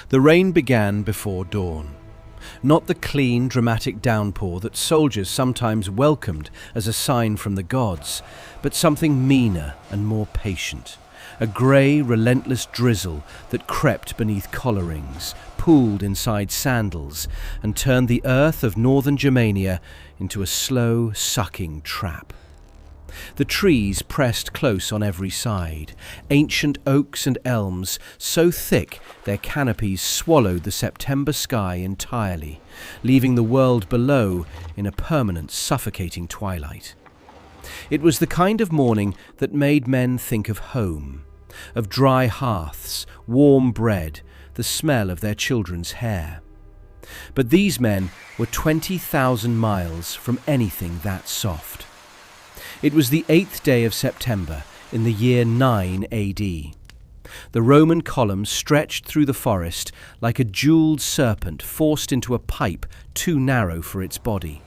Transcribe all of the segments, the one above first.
The rain began before dawn. Not the clean, dramatic downpour that soldiers sometimes welcomed as a sign from the gods, but something meaner and more patient. A grey, relentless drizzle that crept beneath collar rings, pooled inside sandals, and turned the earth of northern Germania into a slow, sucking trap. The trees pressed close on every side, ancient oaks and elms so thick their canopies swallowed the September sky entirely, leaving the world below in a permanent, suffocating twilight. It was the kind of morning that made men think of home, of dry hearths, warm bread, the smell of their children's hair. But these men were 20,000 miles from anything that soft. It was the 8th day of September in the year 9 AD. The Roman column stretched through the forest like a jewelled serpent forced into a pipe too narrow for its body.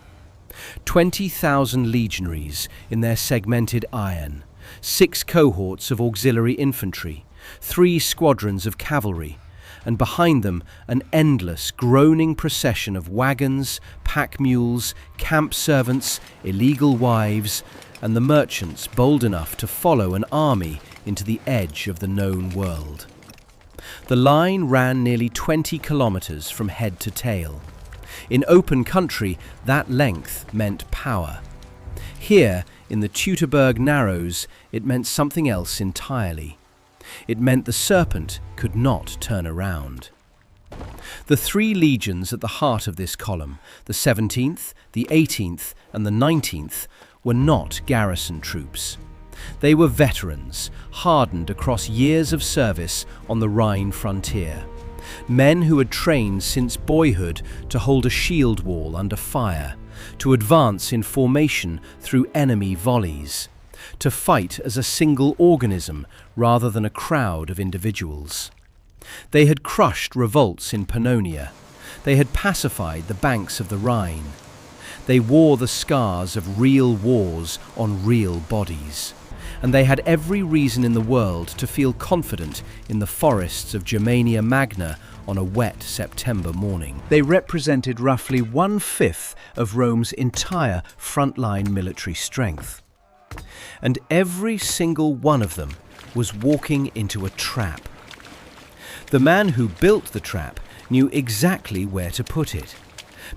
20,000 legionaries in their segmented iron, 6 cohorts of auxiliary infantry, 3 squadrons of cavalry, and behind them an endless, groaning procession of wagons, pack mules, camp servants, illegal wives, and the merchants bold enough to follow an army into the edge of the known world. The line ran nearly 20 kilometers from head to tail. In open country, that length meant power. Here, in the Teutoburg Narrows, it meant something else entirely. It meant the serpent could not turn around. The 3 legions at the heart of this column, the 17th, the 18th, and the 19th, were not garrison troops. They were veterans, hardened across years of service on the Rhine frontier. Men who had trained since boyhood to hold a shield wall under fire, to advance in formation through enemy volleys, to fight as a single organism rather than a crowd of individuals. They had crushed revolts in Pannonia. They had pacified the banks of the Rhine. They wore the scars of real wars on real bodies, and they had every reason in the world to feel confident in the forests of Germania Magna on a wet September morning. They represented roughly 1/5 of Rome's entire frontline military strength. And every single one of them was walking into a trap. The man who built the trap knew exactly where to put it,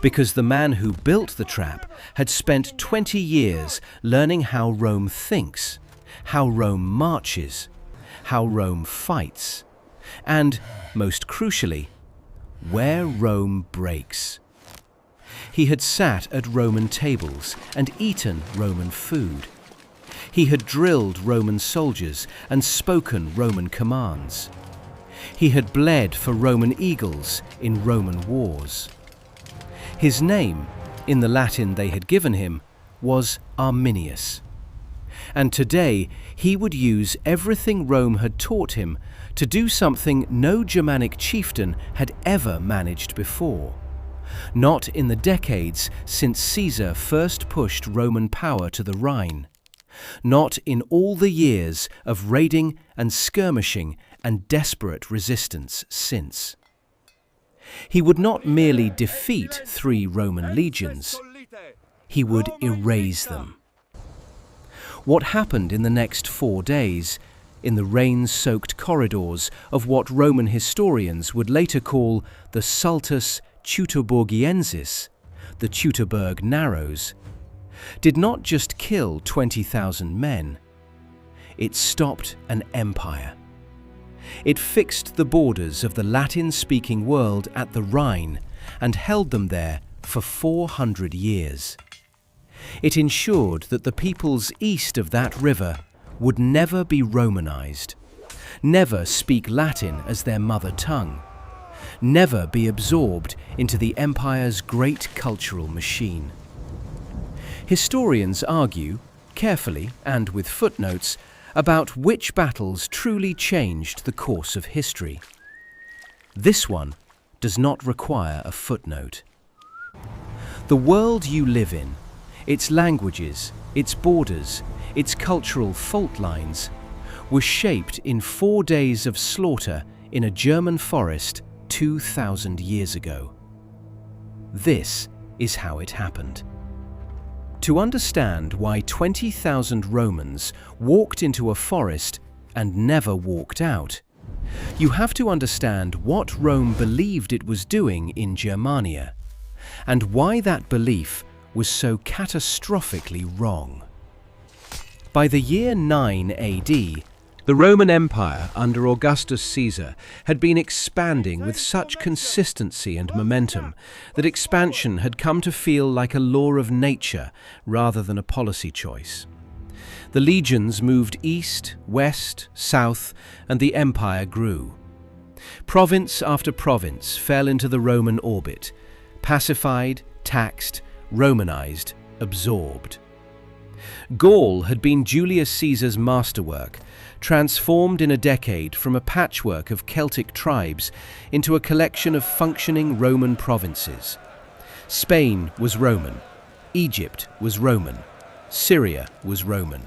because the man who built the trap had spent 20 years learning how Rome thinks, how Rome marches, how Rome fights, and, most crucially, where Rome breaks. He had sat at Roman tables and eaten Roman food. He had drilled Roman soldiers and spoken Roman commands. He had bled for Roman eagles in Roman wars. His name, in the Latin they had given him, was Arminius. And today he would use everything Rome had taught him to do something no Germanic chieftain had ever managed before. Not in the decades since Caesar first pushed Roman power to the Rhine. Not in all the years of raiding and skirmishing and desperate resistance since. He would not merely defeat 3 Roman legions, he would erase them. What happened in the next 4 days, in the rain-soaked corridors of what Roman historians would later call the Sultus Teutoburgiensis, the Teutoburg Narrows, did not just kill 20,000 men. It stopped an empire. It fixed the borders of the Latin-speaking world at the Rhine and held them there for 400 years. It ensured that the peoples east of that river would never be Romanized, never speak Latin as their mother tongue, never be absorbed into the empire's great cultural machine. Historians argue, carefully and with footnotes, about which battles truly changed the course of history. This one does not require a footnote. The world you live in, its languages, its borders, its cultural fault lines, was shaped in 4 days of slaughter in a German forest 2,000 years ago. This is how it happened. To understand why 20,000 Romans walked into a forest and never walked out, you have to understand what Rome believed it was doing in Germania, and why that belief was so catastrophically wrong. By the year 9 AD, the Roman Empire under Augustus Caesar had been expanding with such consistency and momentum that expansion had come to feel like a law of nature rather than a policy choice. The legions moved east, west, south, and the empire grew. Province after province fell into the Roman orbit, pacified, taxed, Romanized, absorbed. Gaul had been Julius Caesar's masterwork, transformed in a decade from a patchwork of Celtic tribes into a collection of functioning Roman provinces. Spain was Roman, Egypt was Roman, Syria was Roman.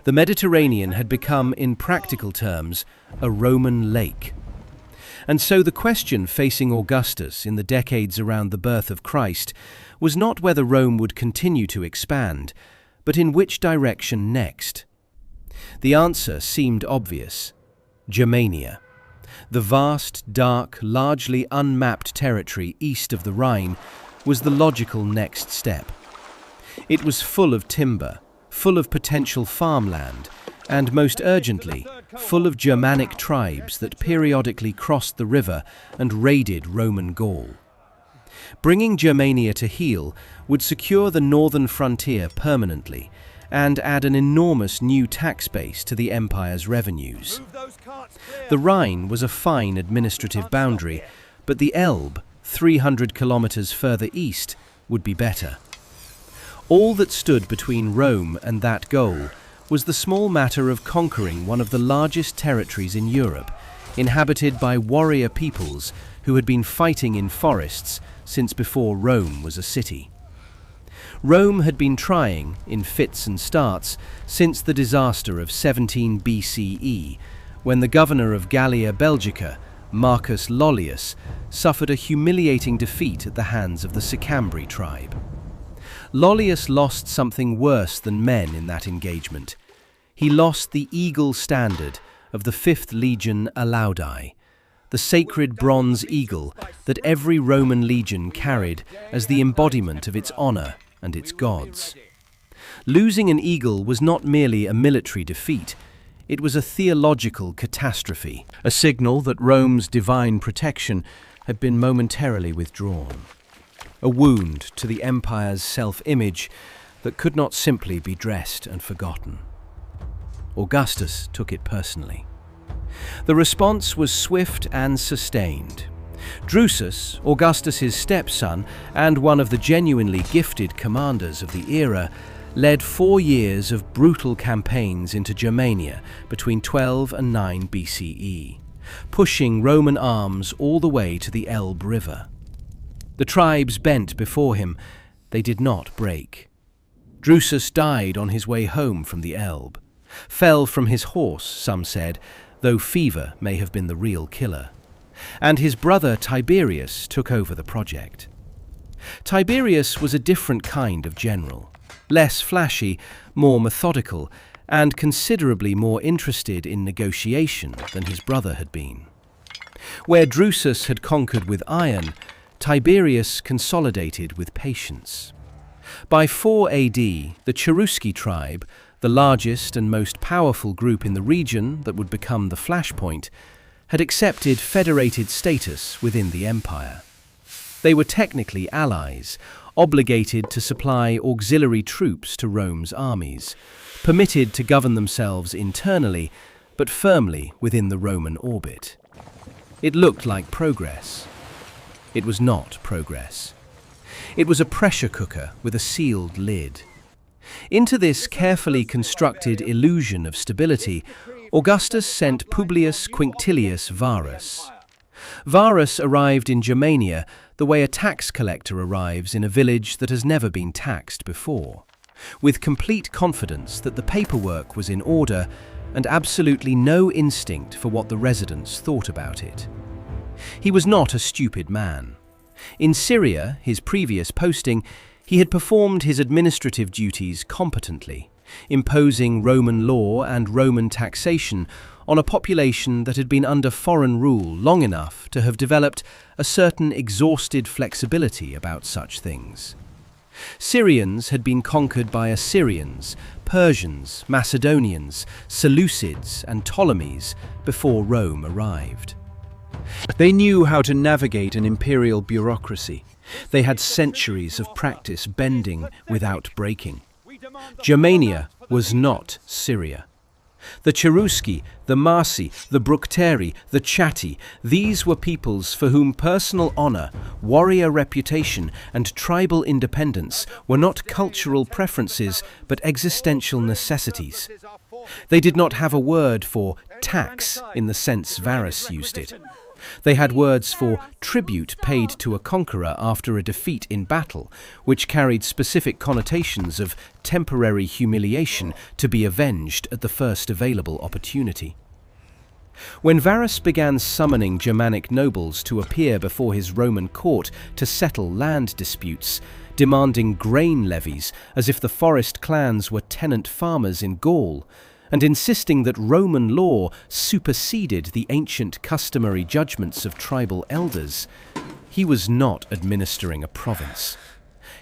The Mediterranean had become, in practical terms, a Roman lake. And so the question facing Augustus in the decades around the birth of Christ was not whether Rome would continue to expand, but in which direction next. The answer seemed obvious: Germania. The vast, dark, largely unmapped territory east of the Rhine was the logical next step. It was full of timber, full of potential farmland, and most urgently, full of Germanic tribes that periodically crossed the river and raided Roman Gaul. Bringing Germania to heel would secure the northern frontier permanently and add an enormous new tax base to the empire's revenues. The Rhine was a fine administrative boundary, but the Elbe, 300 kilometers further east, would be better. All that stood between Rome and that goal was the small matter of conquering one of the largest territories in Europe, inhabited by warrior peoples who had been fighting in forests since before Rome was a city. Rome had been trying, in fits and starts, since the disaster of 17 BCE, when the governor of Gallia Belgica, Marcus Lollius, suffered a humiliating defeat at the hands of the Sicambri tribe. Lollius lost something worse than men in that engagement. He lost the eagle standard of the 5th Legion Alaudi, the sacred bronze eagle that every Roman legion carried as the embodiment of its honor and its gods. Losing an eagle was not merely a military defeat, it was a theological catastrophe, a signal that Rome's divine protection had been momentarily withdrawn. A wound to the empire's self-image that could not simply be dressed and forgotten. Augustus took it personally. The response was swift and sustained. Drusus, Augustus's stepson and one of the genuinely gifted commanders of the era, led 4 years of brutal campaigns into Germania between 12 and 9 BCE, pushing Roman arms all the way to the Elbe River. The tribes bent before him, they did not break. Drusus died on his way home from the Elbe, fell from his horse, some said, though fever may have been the real killer. And his brother Tiberius took over the project. Tiberius was a different kind of general, less flashy, more methodical, and considerably more interested in negotiation than his brother had been. Where Drusus had conquered with iron, Tiberius consolidated with patience. By 4 AD, the Cherusci tribe, the largest and most powerful group in the region that would become the flashpoint, had accepted federated status within the empire. They were technically allies, obligated to supply auxiliary troops to Rome's armies, permitted to govern themselves internally, but firmly within the Roman orbit. It looked like progress. It was not progress. It was a pressure cooker with a sealed lid. Into this carefully constructed illusion of stability, Augustus sent Publius Quinctilius Varus. Varus arrived in Germania the way a tax collector arrives in a village that has never been taxed before, with complete confidence that the paperwork was in order and absolutely no instinct for what the residents thought about it. He was not a stupid man. In Syria, his previous posting, he had performed his administrative duties competently, imposing Roman law and Roman taxation on a population that had been under foreign rule long enough to have developed a certain exhausted flexibility about such things. Syrians had been conquered by Assyrians, Persians, Macedonians, Seleucids, and Ptolemies before Rome arrived. They knew how to navigate an imperial bureaucracy. They had centuries of practice bending without breaking. Germania was not Syria. The Cherusci, the Marsi, the Bructeri, the Chatti, these were peoples for whom personal honor, warrior reputation, and tribal independence were not cultural preferences but existential necessities. They did not have a word for tax in the sense Varus used it. They had words for tribute paid to a conqueror after a defeat in battle, which carried specific connotations of temporary humiliation to be avenged at the first available opportunity. When Varus began summoning Germanic nobles to appear before his Roman court to settle land disputes, demanding grain levies as if the forest clans were tenant farmers in Gaul, and insisting that Roman law superseded the ancient customary judgments of tribal elders, he was not administering a province.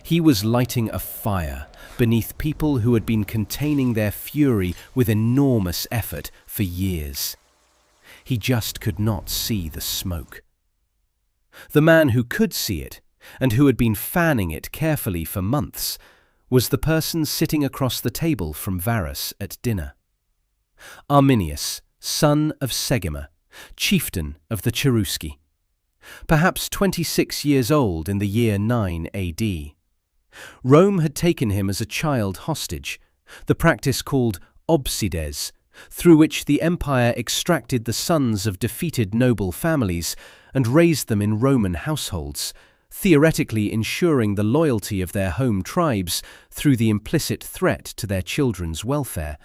He was lighting a fire beneath people who had been containing their fury with enormous effort for years. He just could not see the smoke. The man who could see it, and who had been fanning it carefully for months, was the person sitting across the table from Varus at dinner. Arminius, son of Segima, chieftain of the Cherusci, perhaps 26 years old in the year 9 AD. Rome had taken him as a child hostage, the practice called obsides, through which the empire extracted the sons of defeated noble families and raised them in Roman households, theoretically ensuring the loyalty of their home tribes through the implicit threat to their children's welfare,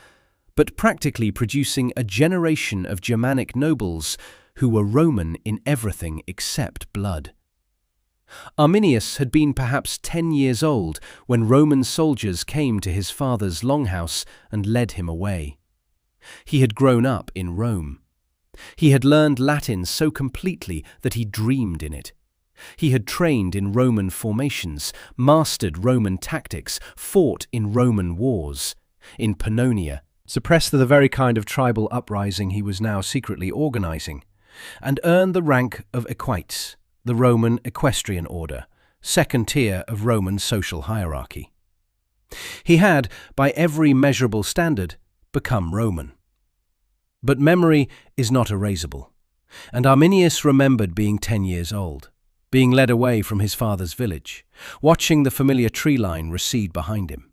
but practically producing a generation of Germanic nobles who were Roman in everything except blood. Arminius had been perhaps 10 years old when Roman soldiers came to his father's longhouse and led him away. He had grown up in Rome. He had learned Latin so completely that he dreamed in it. He had trained in Roman formations, mastered Roman tactics, fought in Roman wars. In Pannonia, suppressed the very kind of tribal uprising he was now secretly organizing, and earned the rank of equites, the Roman equestrian order, second tier of Roman social hierarchy. He had, by every measurable standard, become Roman. But memory is not erasable, and Arminius remembered being 10 years old, being led away from his father's village, watching the familiar tree line recede behind him.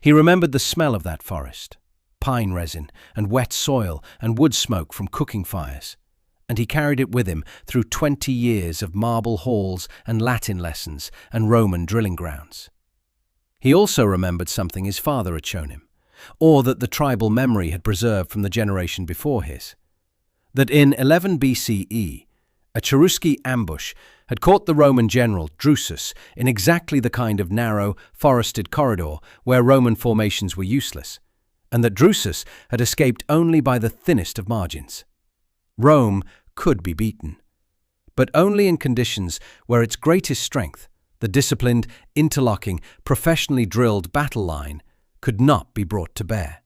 He remembered the smell of that forest, pine resin and wet soil and wood smoke from cooking fires, and he carried it with him through 20 years of marble halls and Latin lessons and Roman drilling grounds. He also remembered something his father had shown him, or that the tribal memory had preserved from the generation before his, that in 11 BCE, a Cherusci ambush had caught the Roman general Drusus in exactly the kind of narrow, forested corridor where Roman formations were useless, and that Drusus had escaped only by the thinnest of margins. Rome could be beaten, but only in conditions where its greatest strength, the disciplined, interlocking, professionally drilled battle line, could not be brought to bear.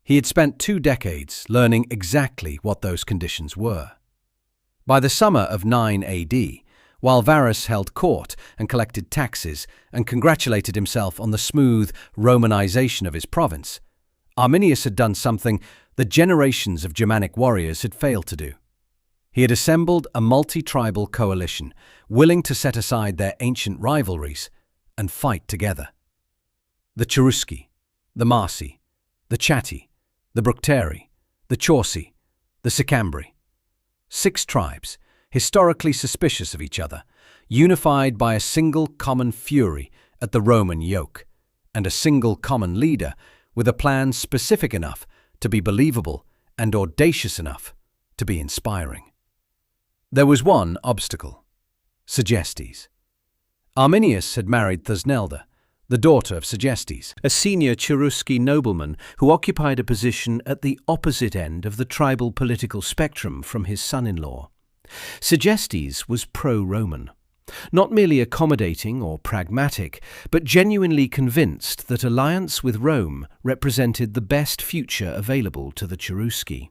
He had spent 2 decades learning exactly what those conditions were. By the summer of 9 AD, while Varus held court and collected taxes and congratulated himself on the smooth Romanization of his province, Arminius had done something that generations of Germanic warriors had failed to do. He had assembled a multi-tribal coalition, willing to set aside their ancient rivalries and fight together. The Cherusci, the Marsi, the Chatti, the Bructeri, the Chauci, the Sicambri. 6 tribes, historically suspicious of each other, unified by a single common fury at the Roman yoke, and a single common leader with a plan specific enough to be believable and audacious enough to be inspiring. There was one obstacle: Segestes. Arminius had married Thusnelda, the daughter of Segestes, a senior Cherusci nobleman who occupied a position at the opposite end of the tribal political spectrum from his son-in-law. Segestes was pro-Roman, not merely accommodating or pragmatic, but genuinely convinced that alliance with Rome represented the best future available to the Cherusci.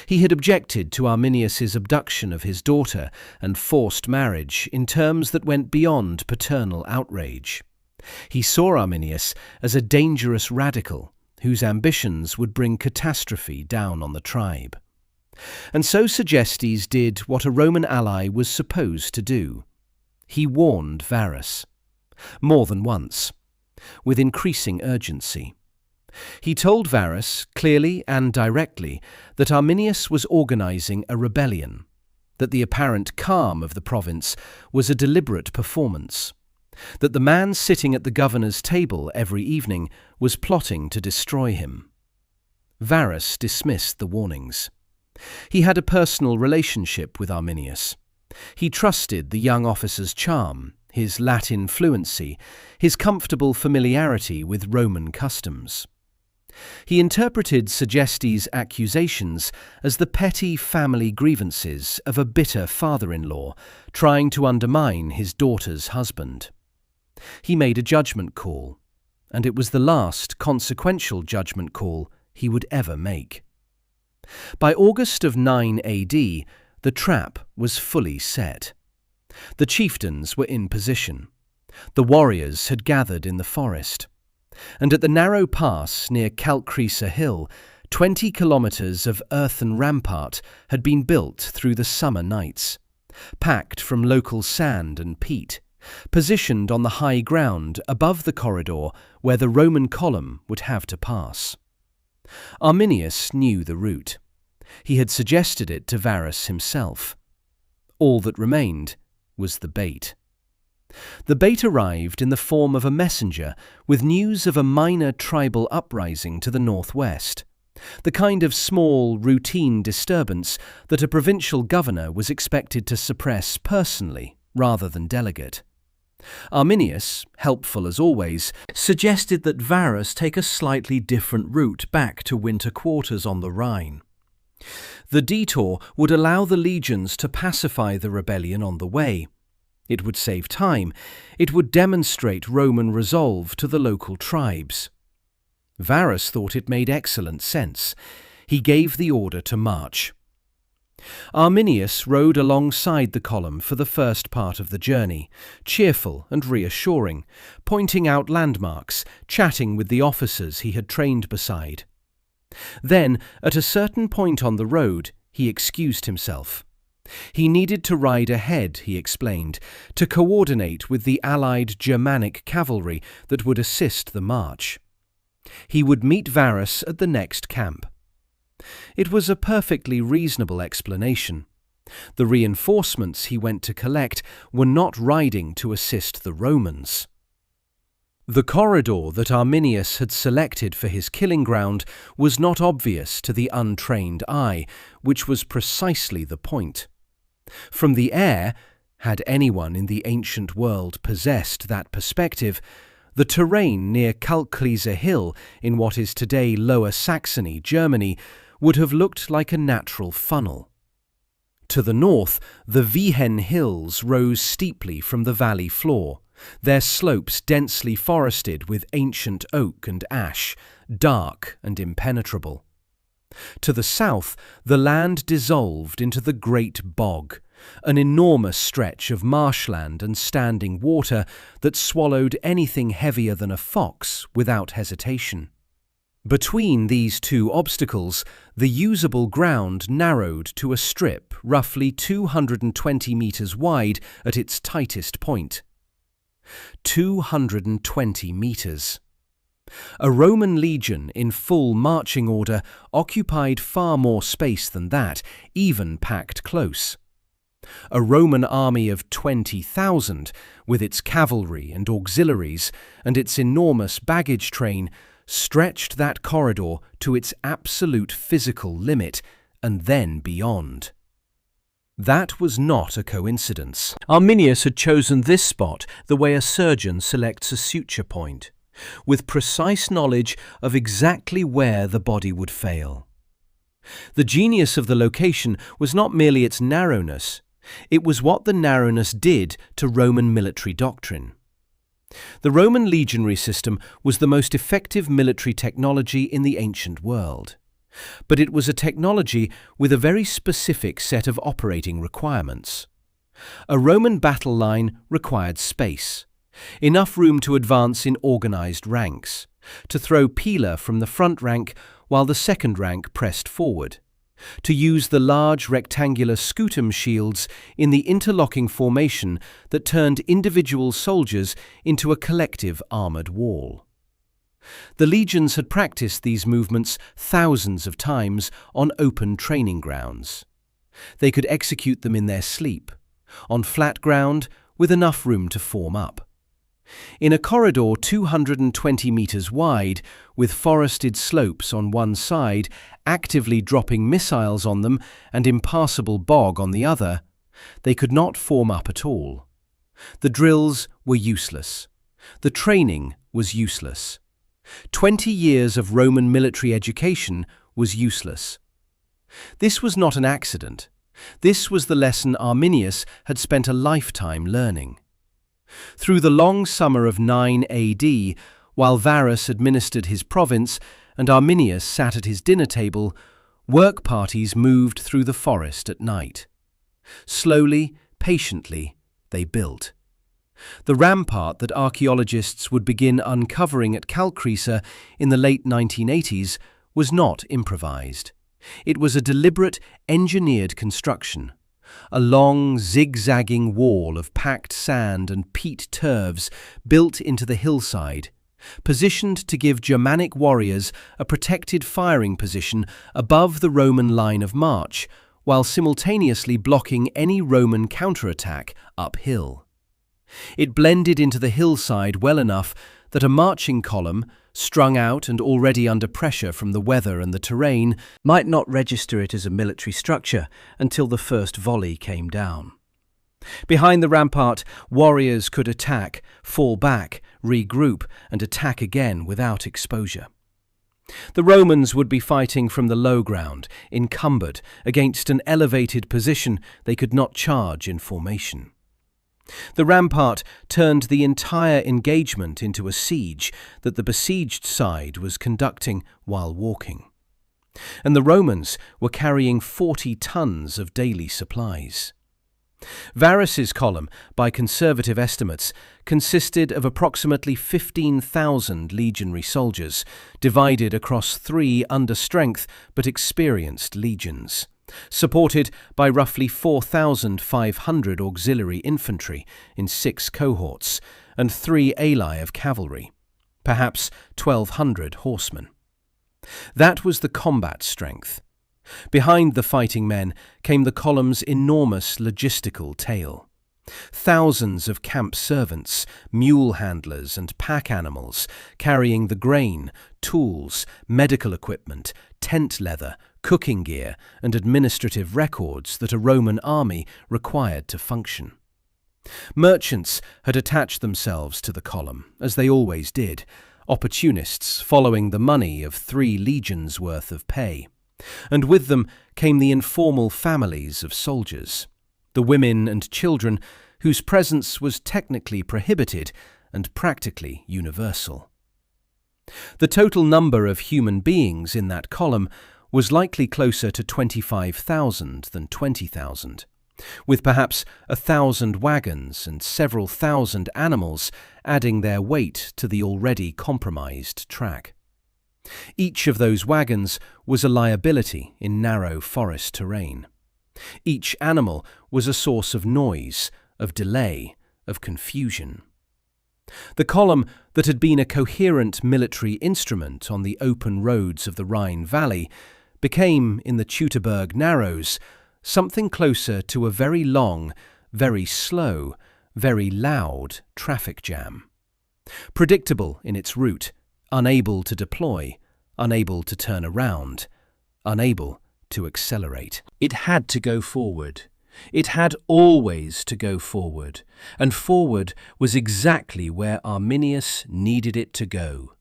He had objected to Arminius's abduction of his daughter and forced marriage in terms that went beyond paternal outrage. He saw Arminius as a dangerous radical whose ambitions would bring catastrophe down on the tribe. And so Segestes did what a Roman ally was supposed to do. He warned Varus. More than once. With increasing urgency. He told Varus, clearly and directly, that Arminius was organizing a rebellion, that the apparent calm of the province was a deliberate performance, that the man sitting at the governor's table every evening was plotting to destroy him. Varus dismissed the warnings. He had a personal relationship with Arminius. He trusted the young officer's charm, his Latin fluency, his comfortable familiarity with Roman customs. He interpreted Segestes' accusations as the petty family grievances of a bitter father-in-law trying to undermine his daughter's husband. He made a judgment call, and it was the last consequential judgment call he would ever make. By August of 9 AD, the trap was fully set. The chieftains were in position. The warriors had gathered in the forest. And at the narrow pass near Kalkrisa Hill, 20 kilometres of earthen rampart had been built through the summer nights, packed from local sand and peat, positioned on the high ground above the corridor where the Roman column would have to pass. Arminius knew the route. He had suggested it to Varus himself. All that remained was the bait. The bait arrived in the form of a messenger with news of a minor tribal uprising to the northwest, the kind of small, routine disturbance that a provincial governor was expected to suppress personally rather than delegate. Arminius, helpful as always, suggested that Varus take a slightly different route back to winter quarters on the Rhine. The detour would allow the legions to pacify the rebellion on the way. It would save time. It would demonstrate Roman resolve to the local tribes. Varus thought it made excellent sense. He gave the order to march. Arminius rode alongside the column for the first part of the journey, cheerful and reassuring, pointing out landmarks, chatting with the officers he had trained beside. Then, at a certain point on the road, he excused himself. He needed to ride ahead, he explained, to coordinate with the allied Germanic cavalry that would assist the march. He would meet Varus at the next camp. It was a perfectly reasonable explanation. The reinforcements he went to collect were not riding to assist the Romans. The corridor that Arminius had selected for his killing ground was not obvious to the untrained eye, which was precisely the point. From the air, had anyone in the ancient world possessed that perspective, the terrain near Kalkrisa Hill in what is today Lower Saxony, Germany, would have looked like a natural funnel. To the north, the Vihen Hills rose steeply from the valley floor, their slopes densely forested with ancient oak and ash, dark and impenetrable. To the south, the land dissolved into the Great Bog, an enormous stretch of marshland and standing water that swallowed anything heavier than a fox without hesitation. Between these two obstacles, the usable ground narrowed to a strip roughly 220 metres wide at its tightest point. 220 metres. A Roman legion in full marching order occupied far more space than that, even packed close. A Roman army of 20,000, with its cavalry and auxiliaries and its enormous baggage train, stretched that corridor to its absolute physical limit and then beyond. That was not a coincidence. Arminius had chosen this spot the way a surgeon selects a suture point, with precise knowledge of exactly where the body would fail. The genius of the location was not merely its narrowness, it was what the narrowness did to Roman military doctrine. The Roman legionary system was the most effective military technology in the ancient world. But it was a technology with a very specific set of operating requirements. A Roman battle line required space, enough room to advance in organized ranks, to throw pila from the front rank while the second rank pressed forward, to use the large rectangular scutum shields in the interlocking formation that turned individual soldiers into a collective armored wall. The legions had practiced these movements thousands of times on open training grounds. They could execute them in their sleep, on flat ground with enough room to form up. In a corridor 220 meters wide, with forested slopes on one side, actively dropping missiles on them and impassable bog on the other, they could not form up at all. The drills were useless. The training was useless. 20 years of Roman military education was useless. This was not an accident. This was the lesson Arminius had spent a lifetime learning. Through the long summer of 9 AD, while Varus administered his province and Arminius sat at his dinner table, work parties moved through the forest at night. Slowly, patiently, they built. The rampart that archaeologists would begin uncovering at Calcresa in the late 1980s was not improvised. It was a deliberate, engineered construction. A long, zigzagging wall of packed sand and peat turfs built into the hillside, positioned to give Germanic warriors a protected firing position above the Roman line of march, while simultaneously blocking any Roman counterattack uphill. It blended into the hillside well enough that a marching column, strung out and already under pressure from the weather and the terrain, might not register it as a military structure until the first volley came down. Behind the rampart, warriors could attack, fall back, regroup, and attack again without exposure. The Romans would be fighting from the low ground, encumbered, against an elevated position they could not charge in formation. The rampart turned the entire engagement into a siege that the besieged side was conducting while walking. And the Romans were carrying 40 tons of daily supplies. Varus's column, by conservative estimates, consisted of approximately 15,000 legionary soldiers, divided across 3 under-strength but experienced legions, supported by roughly 4,500 auxiliary infantry in 6 cohorts and 3 alae of cavalry, perhaps 1,200 horsemen. That was the combat strength. Behind the fighting men came the column's enormous logistical tail. Thousands of camp servants, mule handlers and pack animals carrying the grain, tools, medical equipment, tent leather, cooking gear and administrative records that a Roman army required to function. Merchants had attached themselves to the column, as they always did, opportunists following the money of 3 legions' worth of pay. And with them came the informal families of soldiers, the women and children whose presence was technically prohibited and practically universal. The total number of human beings in that column was likely closer to 25,000 than 20,000, with perhaps 1,000 wagons and several thousand animals adding their weight to the already compromised track. Each of those wagons was a liability in narrow forest terrain. Each animal was a source of noise, of delay, of confusion. The column that had been a coherent military instrument on the open roads of the Rhine Valley became, in the Teutoburg Narrows, something closer to a very long, very slow, very loud traffic jam. Predictable in its route, unable to deploy, unable to turn around, unable to accelerate. It had to go forward. It had always to go forward, and forward was exactly where Arminius needed it to go.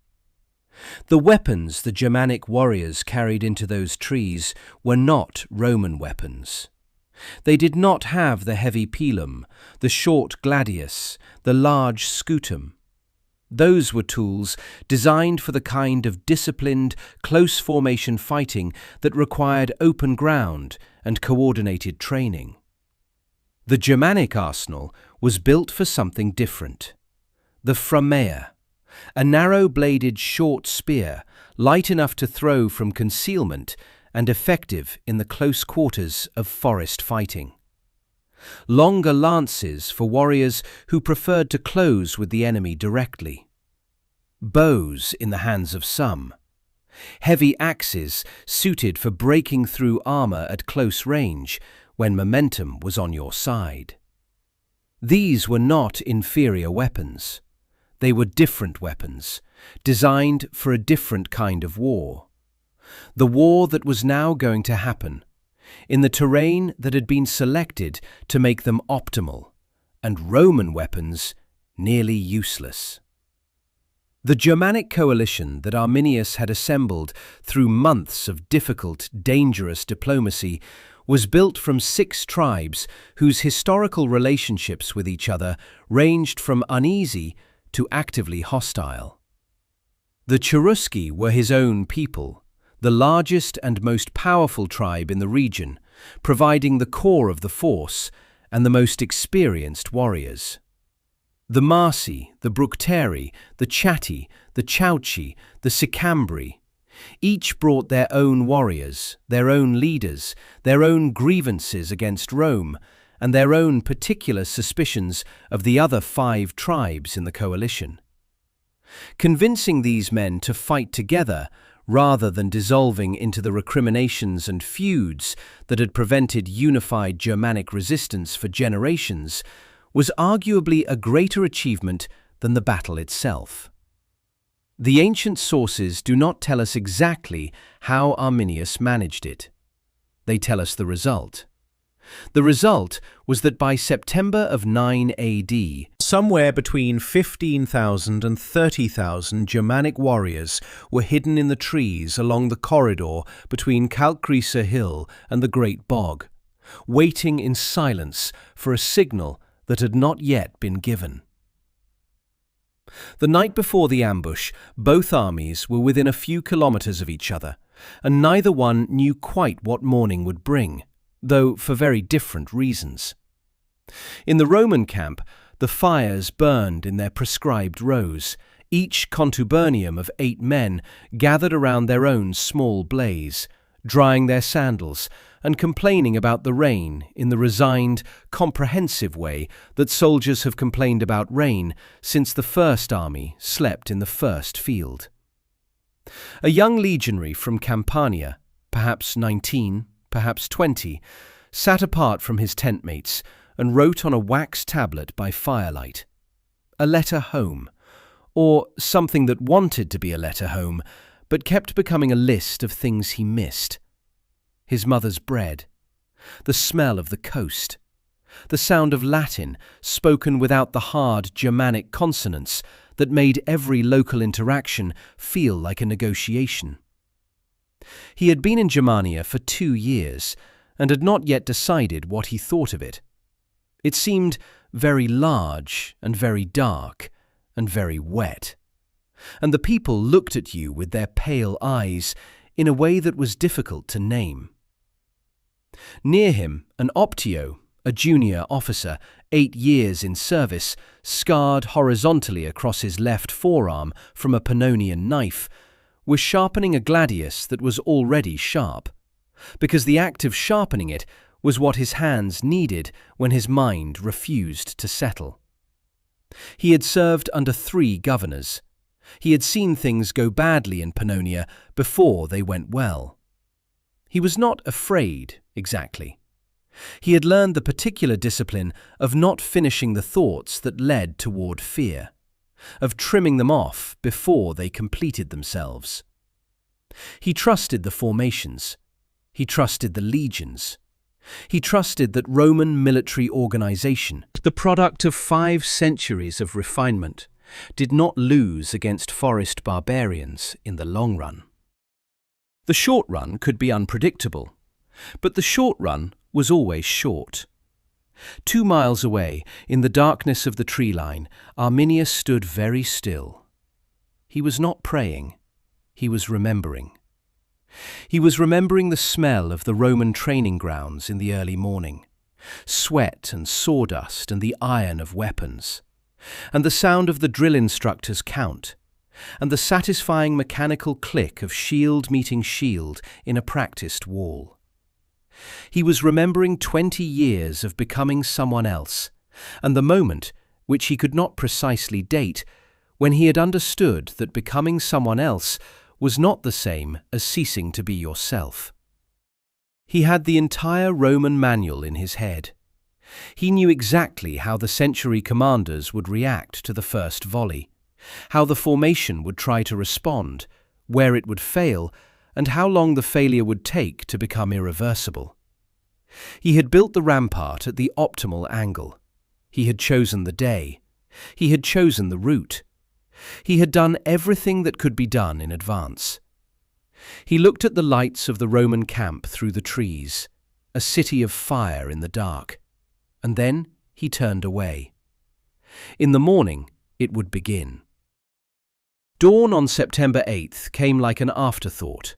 The weapons the Germanic warriors carried into those trees were not Roman weapons. They did not have the heavy pilum, the short gladius, the large scutum. Those were tools designed for the kind of disciplined, close-formation fighting that required open ground and coordinated training. The Germanic arsenal was built for something different. The Framea, a narrow-bladed short spear, light enough to throw from concealment and effective in the close quarters of forest fighting. Longer lances for warriors who preferred to close with the enemy directly. Bows in the hands of some. Heavy axes suited for breaking through armor at close range when momentum was on your side. These were not inferior weapons. They were different weapons, designed for a different kind of war. The war that was now going to happen, in the terrain that had been selected to make them optimal, and Roman weapons nearly useless. The Germanic coalition that Arminius had assembled through months of difficult, dangerous diplomacy was built from 6 tribes whose historical relationships with each other ranged from uneasy to actively hostile. The Cherusci were his own people, the largest and most powerful tribe in the region, providing the core of the force and the most experienced warriors. The Marsi, the Bructeri, the Chatti, the Chauci, the Sicambri, each brought their own warriors, their own leaders, their own grievances against Rome, and their own particular suspicions of the other 5 tribes in the coalition. Convincing these men to fight together rather than dissolving into the recriminations and feuds that had prevented unified Germanic resistance for generations was arguably a greater achievement than the battle itself. The ancient sources do not tell us exactly how Arminius managed it. They tell us the result. The result was that by September of 9 AD, somewhere between 15,000 and 30,000 Germanic warriors were hidden in the trees along the corridor between Kalkriese Hill and the Great Bog, waiting in silence for a signal that had not yet been given. The night before the ambush, both armies were within a few kilometers of each other, and neither one knew quite what morning would bring, though for very different reasons. In the Roman camp, the fires burned in their prescribed rows, each contubernium of 8 men gathered around their own small blaze, drying their sandals and complaining about the rain in the resigned, comprehensive way that soldiers have complained about rain since the first army slept in the first field. A young legionary from Campania, perhaps 19, perhaps 20, sat apart from his tentmates and wrote on a wax tablet by firelight. A letter home, or something that wanted to be a letter home, but kept becoming a list of things he missed. His mother's bread, the smell of the coast, the sound of Latin spoken without the hard Germanic consonants that made every local interaction feel like a negotiation. He had been in Germania for 2 years and had not yet decided what he thought of it. It seemed very large and very dark and very wet, and the people looked at you with their pale eyes in a way that was difficult to name. Near him, an optio, a junior officer, 8 years in service, scarred horizontally across his left forearm from a Pannonian knife, was sharpening a gladius that was already sharp, because the act of sharpening it was what his hands needed when his mind refused to settle. He had served under 3 governors. He had seen things go badly in Pannonia before they went well. He was not afraid, exactly. He had learned the particular discipline of not finishing the thoughts that led toward fear, of trimming them off before they completed themselves. He trusted the formations. He trusted the legions. He trusted that Roman military organization, the product of 5 centuries of refinement, did not lose against forest barbarians in the long run. The short run could be unpredictable, but the short run was always short. 2 miles away, in the darkness of the tree line, Arminius stood very still. He was not praying, he was remembering. He was remembering the smell of the Roman training grounds in the early morning, sweat and sawdust and the iron of weapons, and the sound of the drill instructor's count, and the satisfying mechanical click of shield meeting shield in a practiced wall. He was remembering 20 years of becoming someone else, and the moment, which he could not precisely date, when he had understood that becoming someone else was not the same as ceasing to be yourself. He had the entire Roman manual in his head. He knew exactly how the century commanders would react to the first volley, how the formation would try to respond, where it would fail, and how long the failure would take to become irreversible. He had built the rampart at the optimal angle. He had chosen the day. He had chosen the route. He had done everything that could be done in advance. He looked at the lights of the Roman camp through the trees, a city of fire in the dark, and then he turned away. In the morning, it would begin. Dawn on September 8th came like an afterthought,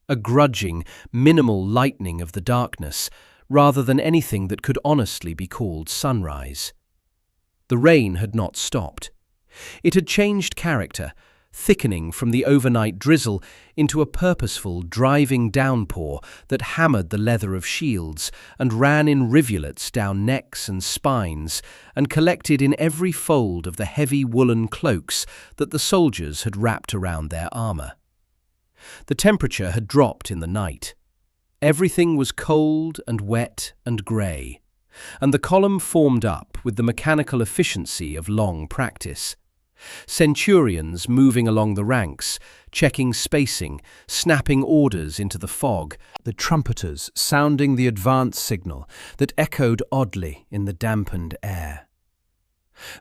a grudging, minimal lightening of the darkness, rather than anything that could honestly be called sunrise. The rain had not stopped. It had changed character, thickening from the overnight drizzle into a purposeful, driving downpour that hammered the leather of shields and ran in rivulets down necks and spines and collected in every fold of the heavy woolen cloaks that the soldiers had wrapped around their armour. The temperature had dropped in the night. Everything was cold and wet and grey, and the column formed up with the mechanical efficiency of long practice. Centurions moving along the ranks, checking spacing, snapping orders into the fog, the trumpeters sounding the advance signal that echoed oddly in the dampened air.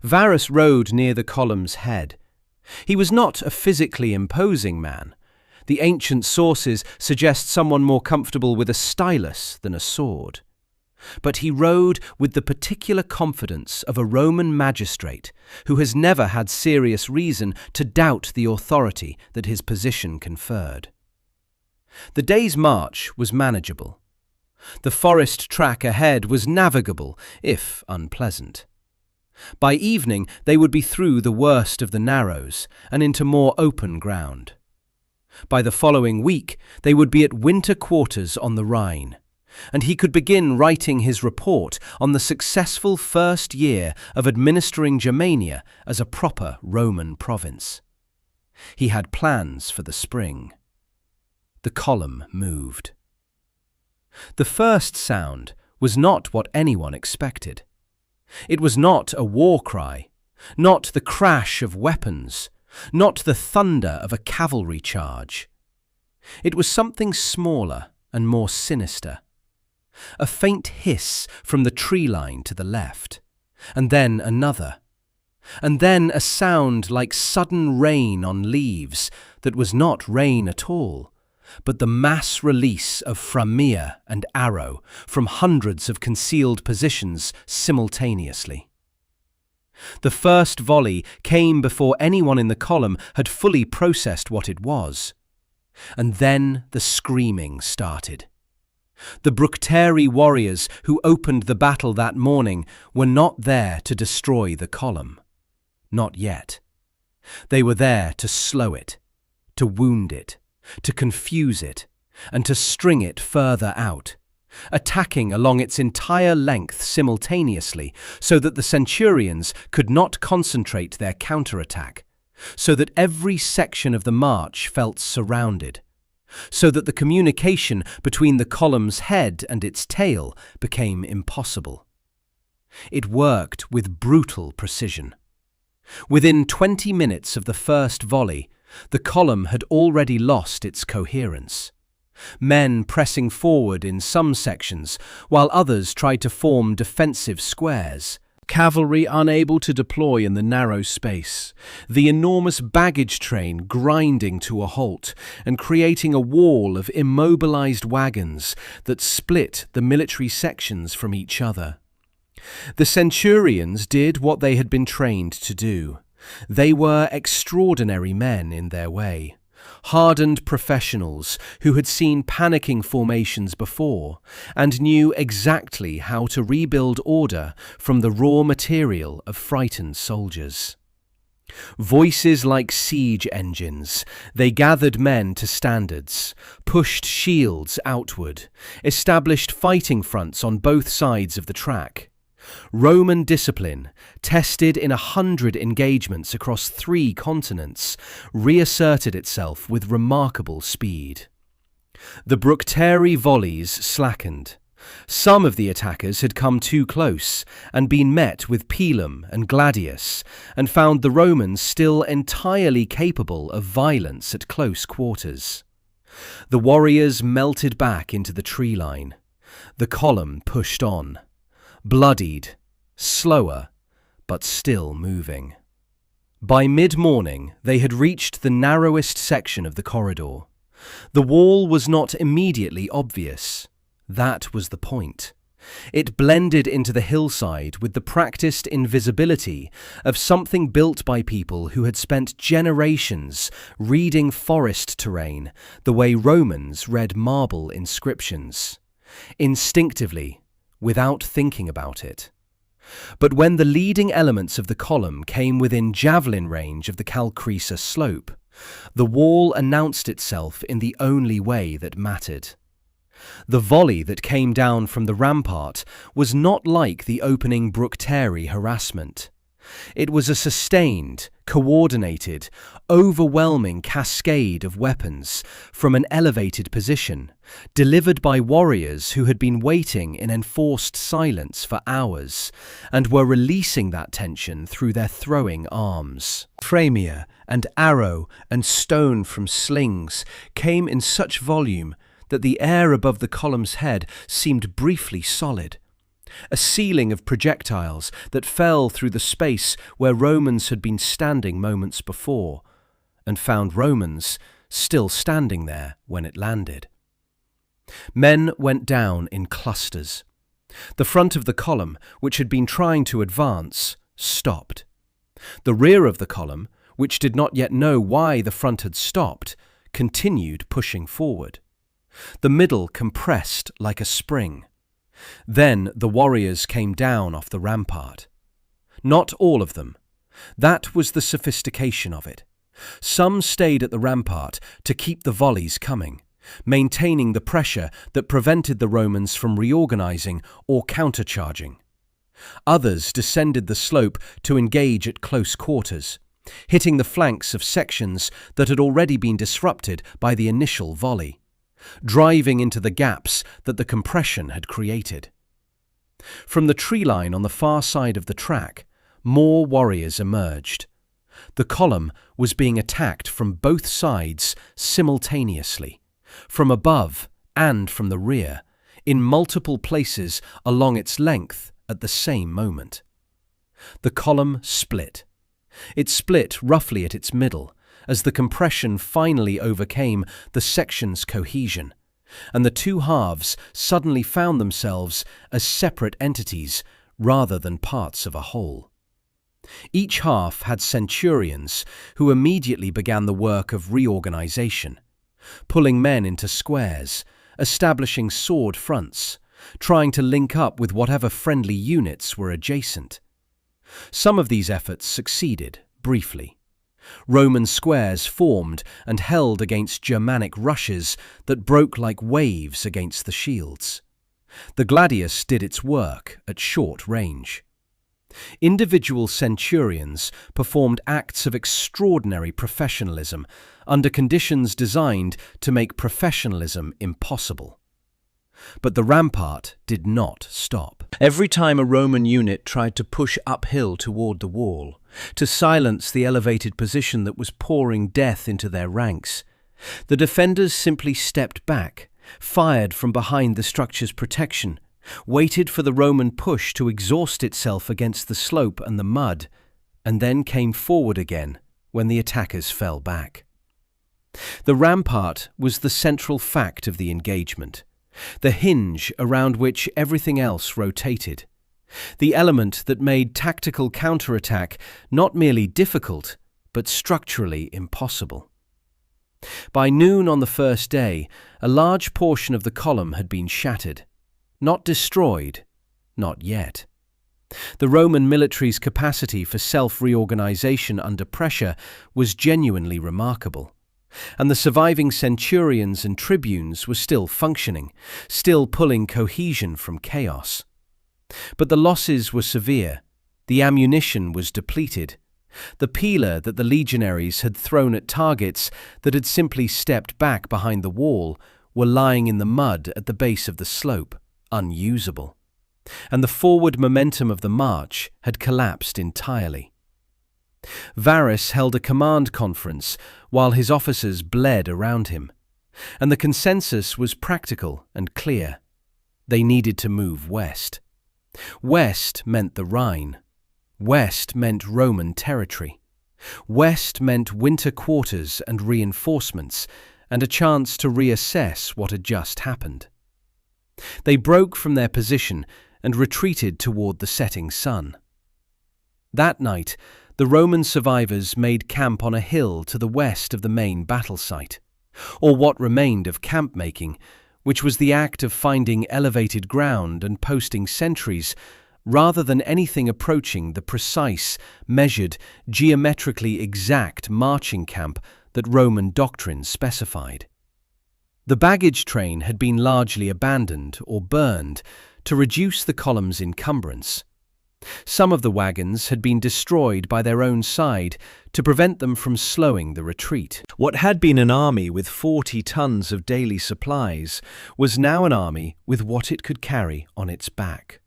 Varus rode near the column's head. He was not a physically imposing man. The ancient sources suggest someone more comfortable with a stylus than a sword. But he rode with the particular confidence of a Roman magistrate who has never had serious reason to doubt the authority that his position conferred. The day's march was manageable. The forest track ahead was navigable, if unpleasant. By evening, they would be through the worst of the narrows and into more open ground. By the following week, they would be at winter quarters on the Rhine, and he could begin writing his report on the successful first year of administering Germania as a proper Roman province. He had plans for the spring. The column moved. The first sound was not what anyone expected. It was not a war cry, not the crash of weapons, not the thunder of a cavalry charge. It was something smaller and more sinister. A faint hiss from the tree line to the left, and then another, and then a sound like sudden rain on leaves that was not rain at all, but the mass release of framea and arrow from hundreds of concealed positions simultaneously. The first volley came before anyone in the column had fully processed what it was, and then the screaming started. The Bructeri warriors who opened the battle that morning were not there to destroy the column. Not yet. They were there to slow it, to wound it, to confuse it, and to string it further out, attacking along its entire length simultaneously so that the centurions could not concentrate their counterattack, so that every section of the march felt surrounded, so that the communication between the column's head and its tail became impossible. It worked with brutal precision. Within 20 minutes of the first volley, the column had already lost its coherence. men pressing forward in some sections, while others tried to form defensive squares. Cavalry unable to deploy in the narrow space, the enormous baggage train grinding to a halt and creating a wall of immobilized wagons that split the military sections from each other. The centurions did what they had been trained to do. They were extraordinary men in their way. Hardened professionals who had seen panicking formations before and knew exactly how to rebuild order from the raw material of frightened soldiers. Voices like siege engines, they gathered men to standards, pushed shields outward, established fighting fronts on both sides of the track. Roman discipline, tested in 100 engagements across 3 continents, reasserted itself with remarkable speed. The Bructeri volleys slackened. Some of the attackers had come too close and been met with pilum and gladius, and found the Romans still entirely capable of violence at close quarters. The warriors melted back into the tree line. The column pushed on. Bloodied, slower, but still moving. By mid-morning, they had reached the narrowest section of the corridor. The wall was not immediately obvious. That was the point. It blended into the hillside with the practiced invisibility of something built by people who had spent generations reading forest terrain the way Romans read marble inscriptions. Instinctively, without thinking about it. But when the leading elements of the column came within javelin range of the Calcresa slope, the wall announced itself in the only way that mattered. The volley that came down from the rampart was not like the opening Bructeri harassment. It was a sustained, coordinated, overwhelming cascade of weapons from an elevated position, delivered by warriors who had been waiting in enforced silence for hours and were releasing that tension through their throwing arms. Framia and arrow and stone from slings came in such volume that the air above the column's head seemed briefly solid. A ceiling of projectiles that fell through the space where Romans had been standing moments before, and found Romans still standing there when it landed. Men went down in clusters. The front of the column, which had been trying to advance, stopped. The rear of the column, which did not yet know why the front had stopped, continued pushing forward. The middle compressed like a spring. Then the warriors came down off the rampart. Not all of them. That was the sophistication of it. Some stayed at the rampart to keep the volleys coming, maintaining the pressure that prevented the Romans from reorganizing or countercharging. Others descended the slope to engage at close quarters, hitting the flanks of sections that had already been disrupted by the initial volley, driving into the gaps that the compression had created. From the tree line on the far side of the track, more warriors emerged. The column was being attacked from both sides simultaneously, from above and from the rear, in multiple places along its length at the same moment. The column split. It split roughly at its middle, as the compression finally overcame the section's cohesion, and the two halves suddenly found themselves as separate entities rather than parts of a whole. Each half had centurions who immediately began the work of reorganization, pulling men into squares, establishing sword fronts, trying to link up with whatever friendly units were adjacent. Some of these efforts succeeded, briefly. Roman squares formed and held against Germanic rushes that broke like waves against the shields. The gladius did its work at short range. Individual centurions performed acts of extraordinary professionalism under conditions designed to make professionalism impossible. But the rampart did not stop. Every time a Roman unit tried to push uphill toward the wall, to silence the elevated position that was pouring death into their ranks, The defenders simply stepped back, fired from behind the structure's protection, waited for the Roman push to exhaust itself against the slope and the mud, and then came forward again when the attackers fell back. The rampart was the central fact of the engagement, the hinge around which everything else rotated, the element that made tactical counterattack not merely difficult, but structurally impossible. By noon on the first day, a large portion of the column had been shattered. Not destroyed, not yet. The Roman military's capacity for self-reorganization under pressure was genuinely remarkable, and the surviving centurions and tribunes were still functioning, still pulling cohesion from chaos. But the losses were severe, the ammunition was depleted, the peeler that the legionaries had thrown at targets that had simply stepped back behind the wall were lying in the mud at the base of the slope, unusable, and the forward momentum of the march had collapsed entirely. Varus held a command conference while his officers bled around him, and the consensus was practical and clear. They needed to move west. West meant the Rhine. West meant Roman territory. West meant winter quarters and reinforcements, and a chance to reassess what had just happened. They broke from their position and retreated toward the setting sun. That night, the Roman survivors made camp on a hill to the west of the main battle site, or what remained of camp-making, which was the act of finding elevated ground and posting sentries, rather than anything approaching the precise, measured, geometrically exact marching camp that Roman doctrine specified. The baggage train had been largely abandoned or burned to reduce the column's encumbrance. Some of the wagons had been destroyed by their own side to prevent them from slowing the retreat. What had been an army with 40 tons of daily supplies was now an army with what it could carry on its back.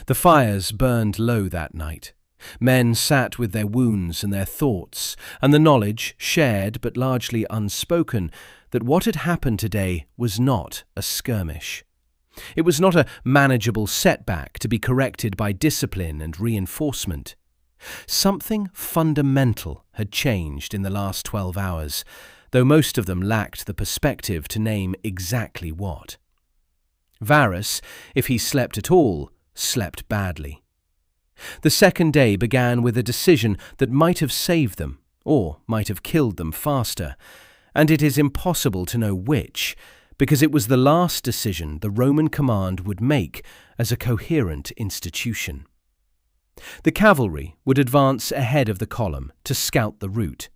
The fires burned low that night. Men sat with their wounds and their thoughts, and the knowledge, shared but largely unspoken, that what had happened today was not a skirmish. It was not a manageable setback to be corrected by discipline and reinforcement. Something fundamental had changed in the last 12 hours, though most of them lacked the perspective to name exactly what. Varus, if he slept at all, slept badly. The second day began with a decision that might have saved them, or might have killed them faster, and it is impossible to know which, because it was the last decision the Roman command would make as a coherent institution. The cavalry would advance ahead of the column to scout the route.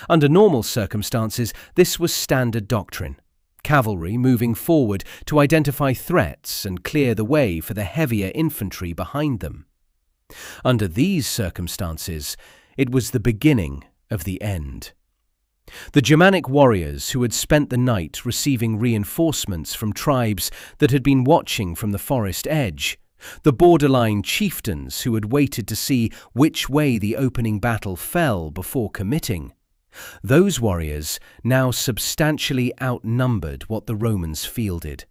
Under normal circumstances, this was standard doctrine. Cavalry moving forward to identify threats and clear the way for the heavier infantry behind them. Under these circumstances, it was the beginning of the end. The Germanic warriors who had spent the night receiving reinforcements from tribes that had been watching from the forest edge, the borderline chieftains who had waited to see which way the opening battle fell before committing, those warriors now substantially outnumbered what the Romans fielded,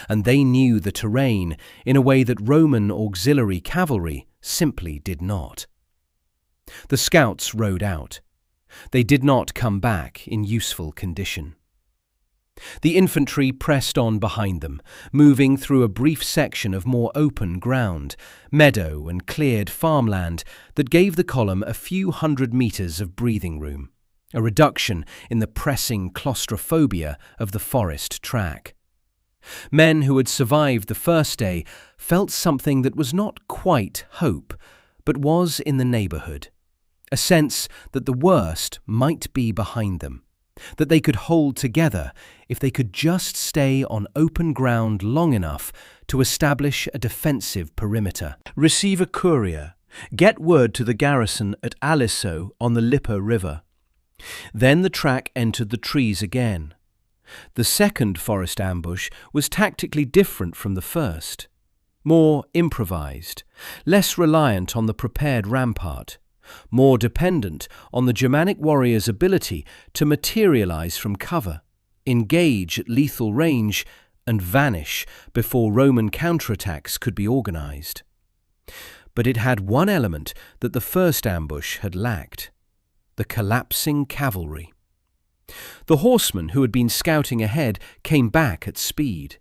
and they knew the terrain in a way that Roman auxiliary cavalry simply did not. The scouts rode out. They did not come back in useful condition. The infantry pressed on behind them, moving through a brief section of more open ground, meadow and cleared farmland that gave the column a few hundred meters of breathing room, a reduction in the pressing claustrophobia of the forest track. Men who had survived the first day felt something that was not quite hope, but was in the neighborhood. A sense that the worst might be behind them, that they could hold together if they could just stay on open ground long enough to establish a defensive perimeter. Receive a courier. Get word to the garrison at Aliso on the Lippe River. Then the track entered the trees again. The second forest ambush was tactically different from the first. More improvised, less reliant on the prepared rampart, more dependent on the Germanic warrior's ability to materialize from cover, engage at lethal range, and vanish before Roman counterattacks could be organized. But it had one element that the first ambush had lacked: the collapsing cavalry. The horsemen who had been scouting ahead came back at speed,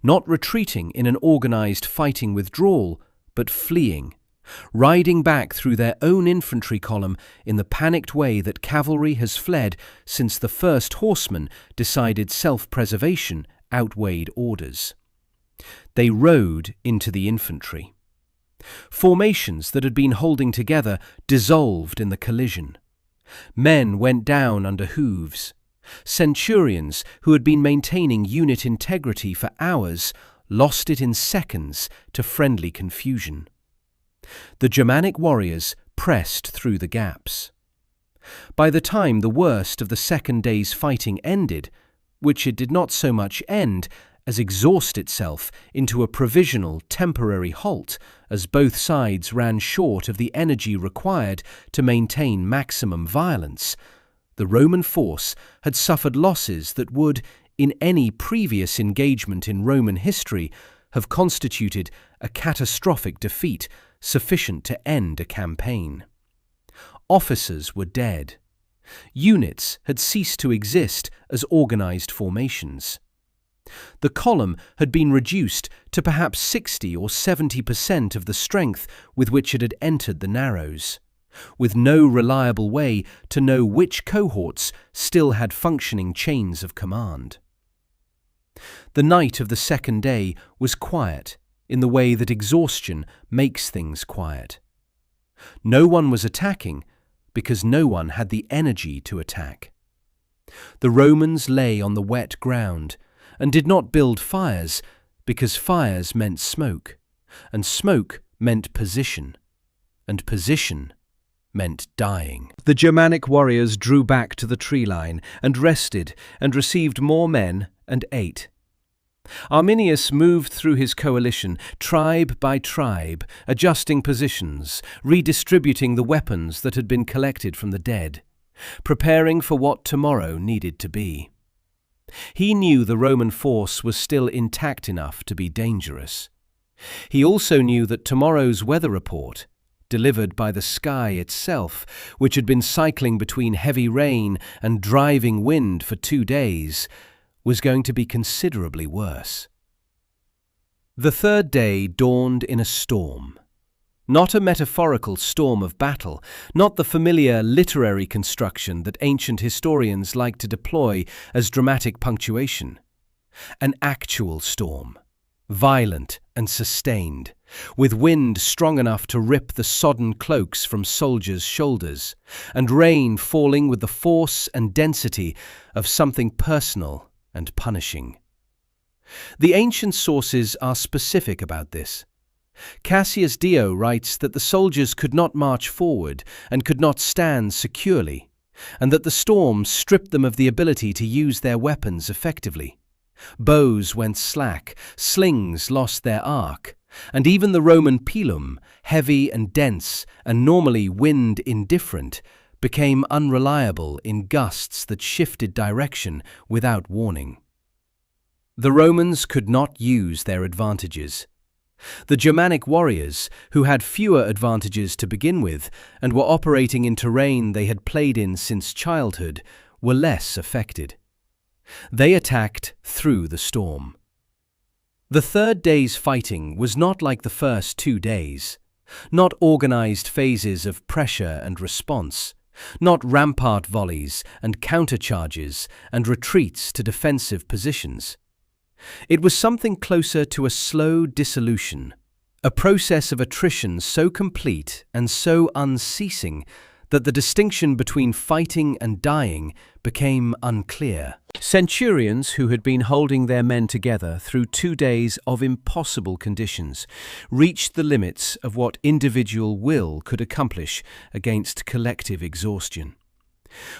not retreating in an organized fighting withdrawal, but fleeing, riding back through their own infantry column in the panicked way that cavalry has fled since the first horseman decided self-preservation outweighed orders. They rode into the infantry. Formations that had been holding together dissolved in the collision. Men went down under hooves. Centurions who had been maintaining unit integrity for hours lost it in seconds to friendly confusion. The Germanic warriors pressed through the gaps. By the time the worst of the second day's fighting ended, which it did not so much end as exhaust itself into a provisional, temporary halt as both sides ran short of the energy required to maintain maximum violence, the Roman force had suffered losses that would, in any previous engagement in Roman history, have constituted a catastrophic defeat sufficient to end a campaign. Officers were dead. Units had ceased to exist as organized formations. The column had been reduced to perhaps 60 or 70% of the strength with which it had entered the narrows, with no reliable way to know which cohorts still had functioning chains of command. The night of the second day was quiet in the way that exhaustion makes things quiet. No one was attacking because no one had the energy to attack. The Romans lay on the wet ground and did not build fires because fires meant smoke, and smoke meant position, and position meant dying. The Germanic warriors drew back to the tree line and rested and received more men and ate. Arminius moved through his coalition, tribe by tribe, adjusting positions, redistributing the weapons that had been collected from the dead, preparing for what tomorrow needed to be. He knew the Roman force was still intact enough to be dangerous. He also knew that tomorrow's weather report, delivered by the sky itself, which had been cycling between heavy rain and driving wind for 2 days, was going to be considerably worse. The third day dawned in a storm. Not a metaphorical storm of battle, not the familiar literary construction that ancient historians like to deploy as dramatic punctuation. An actual storm, violent and sustained, with wind strong enough to rip the sodden cloaks from soldiers' shoulders, and rain falling with the force and density of something personal and punishing. The ancient sources are specific about this. Cassius Dio writes that the soldiers could not march forward and could not stand securely, and that the storm stripped them of the ability to use their weapons effectively. Bows went slack, slings lost their arc, and even the Roman pilum, heavy and dense and normally wind indifferent, became unreliable in gusts that shifted direction without warning. The Romans could not use their advantages. The Germanic warriors, who had fewer advantages to begin with and were operating in terrain they had played in since childhood, were less affected. They attacked through the storm. The third day's fighting was not like the first 2 days, not organized phases of pressure and response, not rampart volleys and countercharges and retreats to defensive positions. It was something closer to a slow dissolution, a process of attrition so complete and so unceasing that the distinction between fighting and dying became unclear. Centurions who had been holding their men together through 2 days of impossible conditions reached the limits of what individual will could accomplish against collective exhaustion.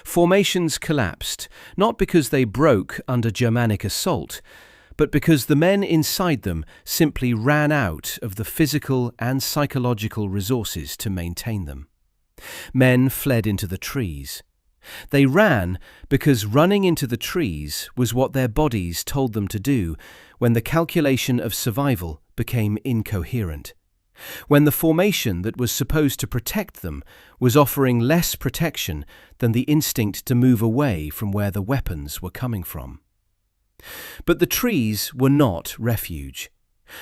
Formations collapsed, not because they broke under Germanic assault, but because the men inside them simply ran out of the physical and psychological resources to maintain them. Men fled into the trees. They ran because running into the trees was what their bodies told them to do when the calculation of survival became incoherent, when the formation that was supposed to protect them was offering less protection than the instinct to move away from where the weapons were coming from. But the trees were not refuge.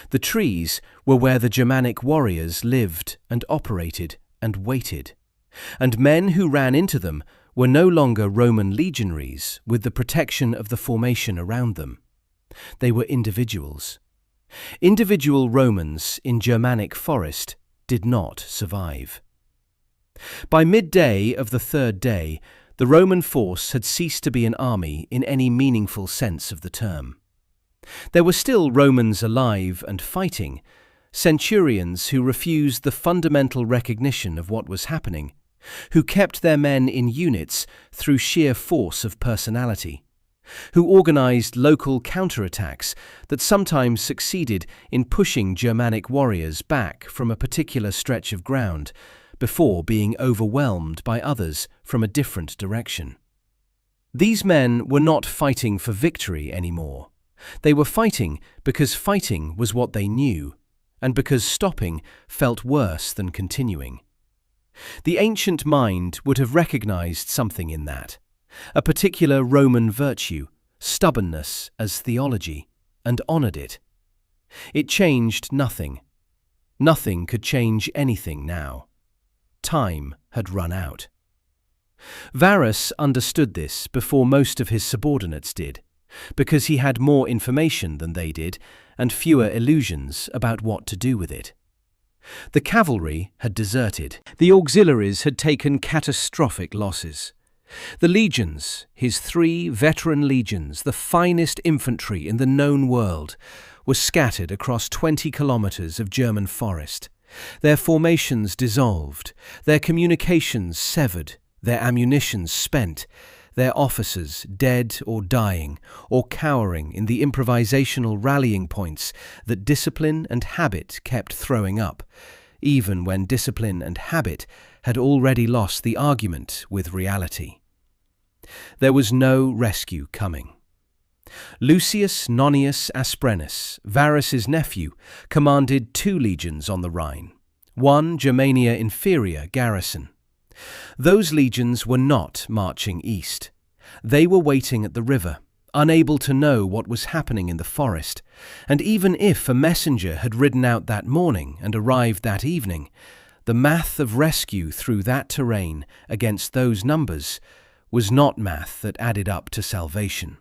The trees were where the Germanic warriors lived and operated and waited, and men who ran into them were no longer Roman legionaries with the protection of the formation around them. They were individuals. Individual Romans in Germanic Forest did not survive. By midday of the third day, the Roman force had ceased to be an army in any meaningful sense of the term. There were still Romans alive and fighting, centurions who refused the fundamental recognition of what was happening, who kept their men in units through sheer force of personality, who organized local counterattacks that sometimes succeeded in pushing Germanic warriors back from a particular stretch of ground before being overwhelmed by others from a different direction. These men were not fighting for victory anymore. They were fighting because fighting was what they knew, and because stopping felt worse than continuing. The ancient mind would have recognized something in that, a particular Roman virtue, stubbornness as theology, and honored it. It changed nothing. Nothing could change anything now. Time had run out. Varus understood this before most of his subordinates did, because he had more information than they did and fewer illusions about what to do with it. The cavalry had deserted. The auxiliaries had taken catastrophic losses. The legions, his 3 veteran legions, the finest infantry in the known world, were scattered across 20 kilometers of German forest, their formations dissolved, their communications severed, their ammunition spent, their officers dead or dying or cowering in the improvisational rallying points that discipline and habit kept throwing up, even when discipline and habit had already lost the argument with reality. There was no rescue coming. Lucius Nonius Asprenus, Varus's nephew, commanded 2 legions on the Rhine, 1 Germania inferior garrison. Those legions were not marching east. They were waiting at the river, unable to know what was happening in the forest, and even if a messenger had ridden out that morning and arrived that evening, the math of rescue through that terrain against those numbers was not math that added up to salvation.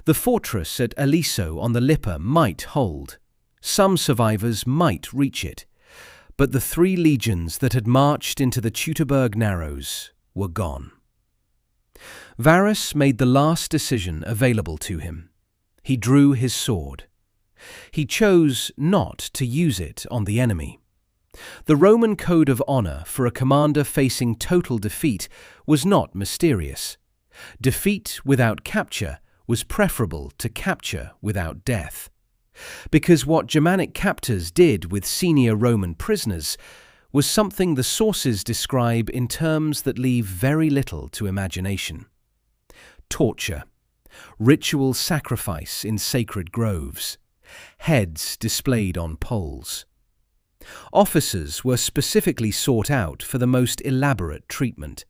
The fortress at Aliso on the Lippe might hold. Some survivors might reach it. But the 3 legions that had marched into the Teutoburg Narrows were gone. Varus made the last decision available to him. He drew his sword. He chose not to use it on the enemy. The Roman code of honor for a commander facing total defeat was not mysterious. Defeat without capture was preferable to capture without death. Because what Germanic captors did with senior Roman prisoners was something the sources describe in terms that leave very little to imagination. Torture, ritual sacrifice in sacred groves, heads displayed on poles. Officers were specifically sought out for the most elaborate treatment,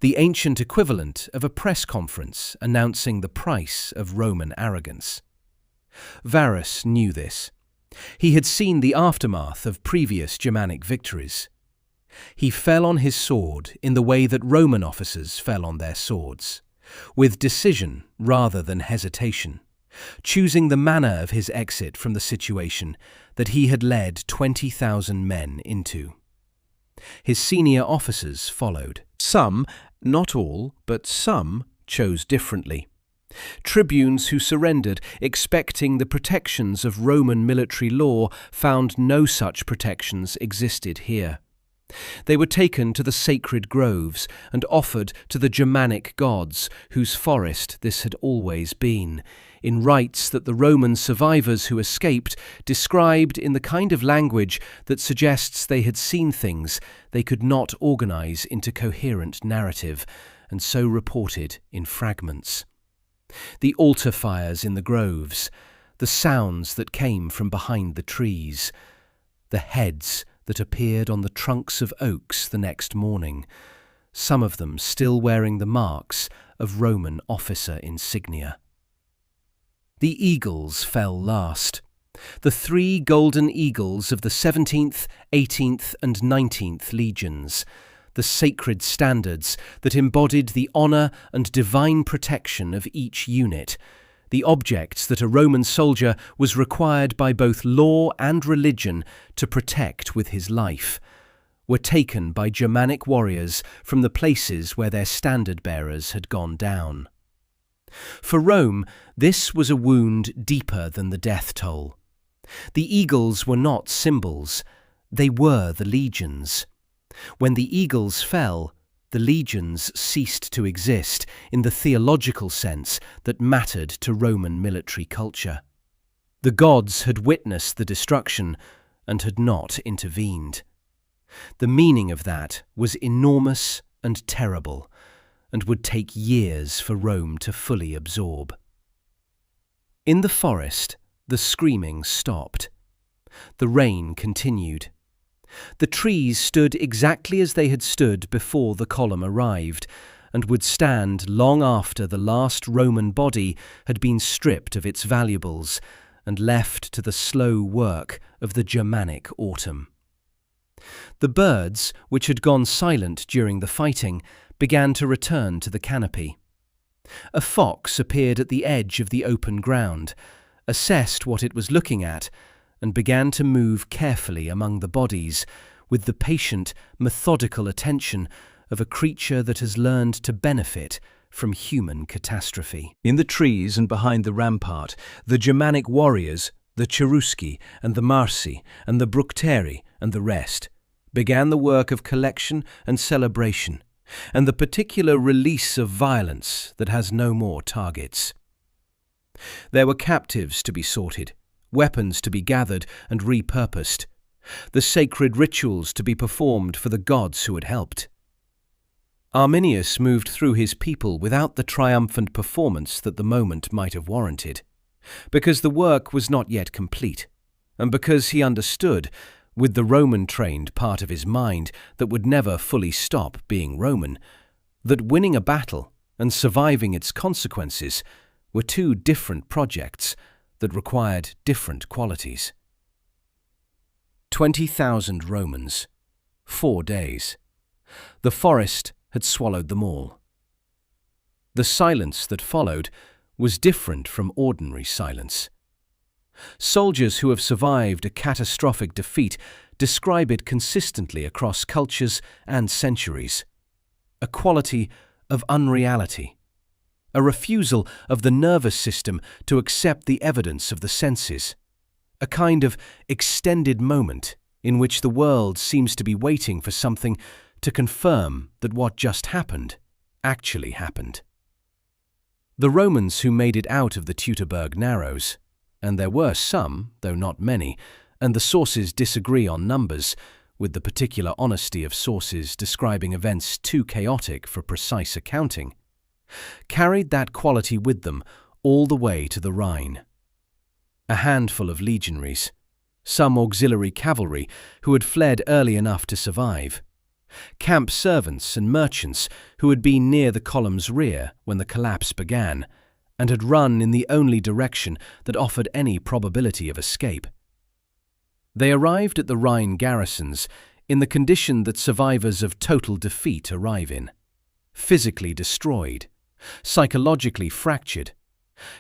the ancient equivalent of a press conference announcing the price of Roman arrogance. Varus knew this. He had seen the aftermath of previous Germanic victories. He fell on his sword in the way that Roman officers fell on their swords, with decision rather than hesitation, choosing the manner of his exit from the situation that he had led 20,000 men into. His senior officers followed. Some, not all, but some, chose differently. Tribunes who surrendered, expecting the protections of Roman military law, found no such protections existed here. They were taken to the sacred groves and offered to the Germanic gods, whose forest this had always been, in rites that the Roman survivors who escaped described in the kind of language that suggests they had seen things they could not organize into coherent narrative, and so reported in fragments. The altar fires in the groves, the sounds that came from behind the trees, the heads that appeared on the trunks of oaks the next morning, some of them still wearing the marks of Roman officer insignia. The eagles fell last. The 3 golden eagles of the 17th, 18th and 19th legions, the sacred standards that embodied the honour and divine protection of each unit, the objects that a Roman soldier was required by both law and religion to protect with his life, were taken by Germanic warriors from the places where their standard-bearers had gone down. For Rome, this was a wound deeper than the death toll. The eagles were not symbols, they were the legions. When the eagles fell, the legions ceased to exist in the theological sense that mattered to Roman military culture. The gods had witnessed the destruction and had not intervened. The meaning of that was enormous and terrible, and would take years for Rome to fully absorb. In the forest, the screaming stopped. The rain continued. The trees stood exactly as they had stood before the column arrived, and would stand long after the last Roman body had been stripped of its valuables and left to the slow work of the Germanic autumn. The birds, which had gone silent during the fighting, began to return to the canopy. A fox appeared at the edge of the open ground, assessed what it was looking at, and began to move carefully among the bodies with the patient, methodical attention of a creature that has learned to benefit from human catastrophe. In the trees and behind the rampart, the Germanic warriors, the Cherusci and the Marsi and the Bructeri and the rest, began the work of collection and celebration, and the particular release of violence that has no more targets. There were captives to be sorted, weapons to be gathered and repurposed, the sacred rituals to be performed for the gods who had helped. Arminius moved through his people without the triumphant performance that the moment might have warranted, because the work was not yet complete, and because he understood, with the Roman-trained part of his mind that would never fully stop being Roman, that winning a battle and surviving its consequences were 2 different projects that required different qualities. 20,000 Romans, 4 days. The forest had swallowed them all. The silence that followed was different from ordinary silence. Soldiers who have survived a catastrophic defeat describe it consistently across cultures and centuries. A quality of unreality. A refusal of the nervous system to accept the evidence of the senses. A kind of extended moment in which the world seems to be waiting for something to confirm that what just happened actually happened. The Romans who made it out of the Teutoburg Narrows, and there were some, though not many, and the sources disagree on numbers, with the particular honesty of sources describing events too chaotic for precise accounting, carried that quality with them all the way to the Rhine. A handful of legionaries, some auxiliary cavalry who had fled early enough to survive, camp servants and merchants who had been near the column's rear when the collapse began and had run in the only direction that offered any probability of escape. They arrived at the Rhine garrisons in the condition that survivors of total defeat arrive in, physically destroyed, psychologically fractured,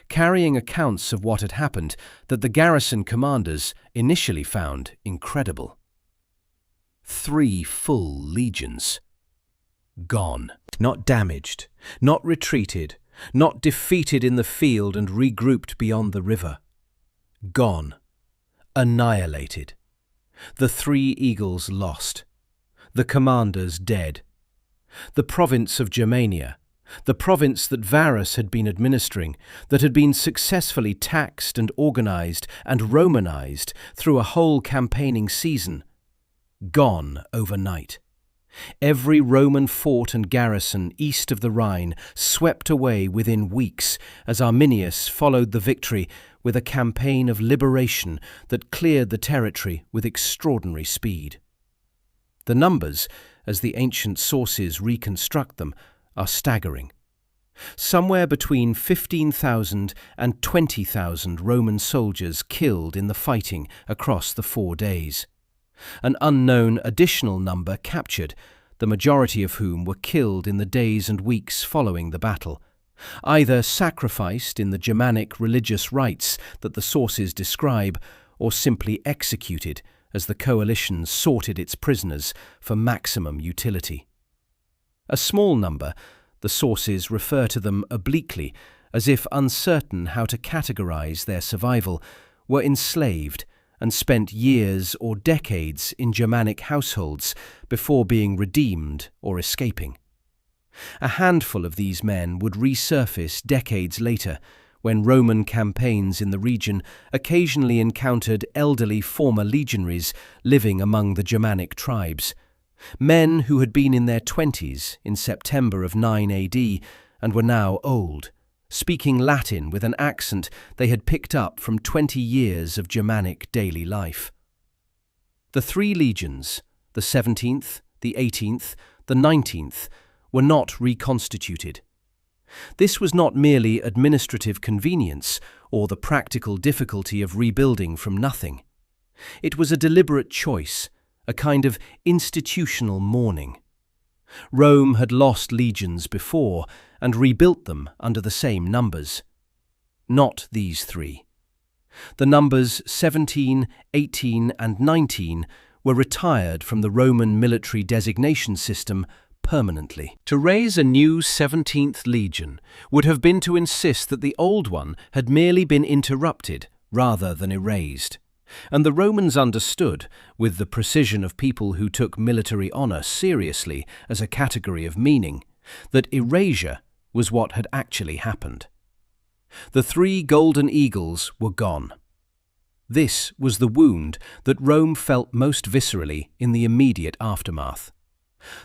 carrying accounts of what had happened that the garrison commanders initially found incredible. 3 full legions. Gone. Not damaged, not retreated, not defeated in the field and regrouped beyond the river. Gone. Annihilated. The 3 eagles lost. the commanders dead. The province of Germania, the province that Varus had been administering, that had been successfully taxed and organized and Romanized through a whole campaigning season, gone overnight. Every Roman fort and garrison east of the Rhine swept away within weeks as Arminius followed the victory with a campaign of liberation that cleared the territory with extraordinary speed. The numbers, as the ancient sources reconstruct them, are staggering. Somewhere between 15,000 and 20,000 Roman soldiers killed in the fighting across the 4 days. An unknown additional number captured, the majority of whom were killed in the days and weeks following the battle, either sacrificed in the Germanic religious rites that the sources describe, or simply executed as the coalition sorted its prisoners for maximum utility. A small number, the sources refer to them obliquely, as if uncertain how to categorize their survival, were enslaved and spent years or decades in Germanic households before being redeemed or escaping. A handful of these men would resurface decades later, when Roman campaigns in the region occasionally encountered elderly former legionaries living among the Germanic tribes, men who had been in their 20s in September of 9 AD and were now old, speaking Latin with an accent they had picked up from 20 years of Germanic daily life. The 3 legions, the 17th, the 18th, the 19th, were not reconstituted. This was not merely administrative convenience or the practical difficulty of rebuilding from nothing. It was a deliberate choice, a kind of institutional mourning. Rome had lost legions before and rebuilt them under the same numbers. Not these 3. The numbers 17, 18, and 19 were retired from the Roman military designation system permanently. To raise a new 17th legion would have been to insist that the old one had merely been interrupted rather than erased. And the Romans understood, with the precision of people who took military honor seriously as a category of meaning, that erasure was what had actually happened. The 3 golden eagles were gone. This was the wound that Rome felt most viscerally in the immediate aftermath.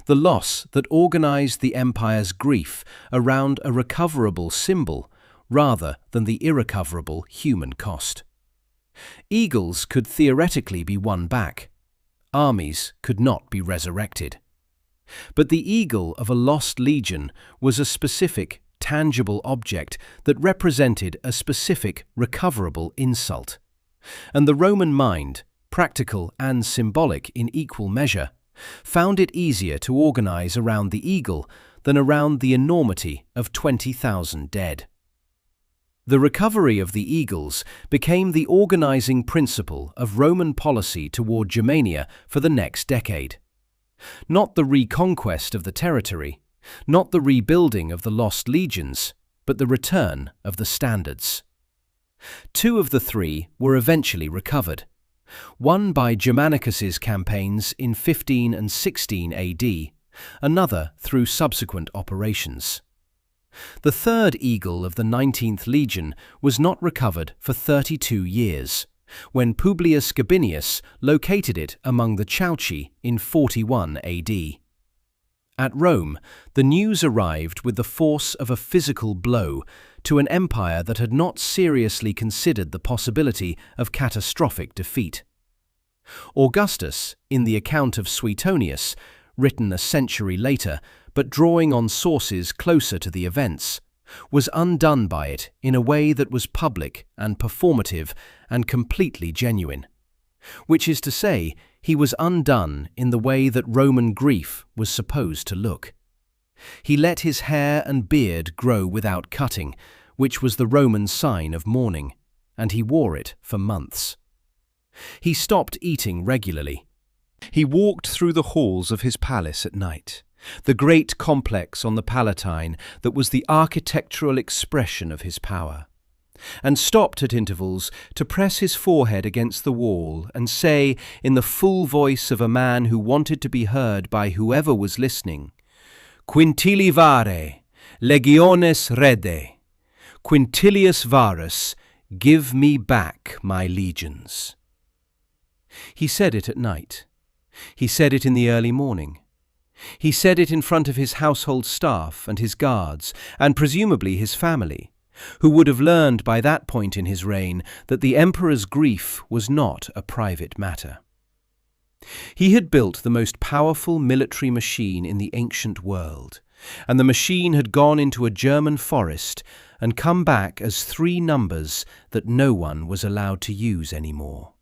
The loss that organized the empire's grief around a recoverable symbol rather than the irrecoverable human cost. Eagles could theoretically be won back. Armies could not be resurrected. But the eagle of a lost legion was a specific, tangible object that represented a specific, recoverable insult. And the Roman mind, practical and symbolic in equal measure, found it easier to organize around the eagle than around the enormity of 20,000 dead. The recovery of the eagles became the organizing principle of Roman policy toward Germania for the next decade. Not the reconquest of the territory, not the rebuilding of the lost legions, but the return of the standards. 2 of the 3 were eventually recovered. One by Germanicus's campaigns in 15 and 16 AD, another through subsequent operations. The 3rd eagle of the 19th Legion was not recovered for 32 years, when Publius Gabinius located it among the Chauci in 41 AD. At Rome, the news arrived with the force of a physical blow to an empire that had not seriously considered the possibility of catastrophic defeat. Augustus, in the account of Suetonius, written a century later, but drawing on sources closer to the events, was undone by it in a way that was public and performative and completely genuine. Which is to say, he was undone in the way that Roman grief was supposed to look. He let his hair and beard grow without cutting, which was the Roman sign of mourning, and he wore it for months. He stopped eating regularly. He walked through the halls of his palace at night, the great complex on the Palatine that was the architectural expression of his power. and stopped at intervals to press his forehead against the wall and say, in the full voice of a man who wanted to be heard by whoever was listening, "Quintili vare, legiones rede, Quintilius varus, give me back my legions." He said it at night. He said it in the early morning. He said it in front of his household staff and his guards, and presumably his family, who would have learned by that point in his reign that the emperor's grief was not a private matter. He had built the most powerful military machine in the ancient world, and the machine had gone into a German forest and come back as 3 numbers that no one was allowed to use anymore.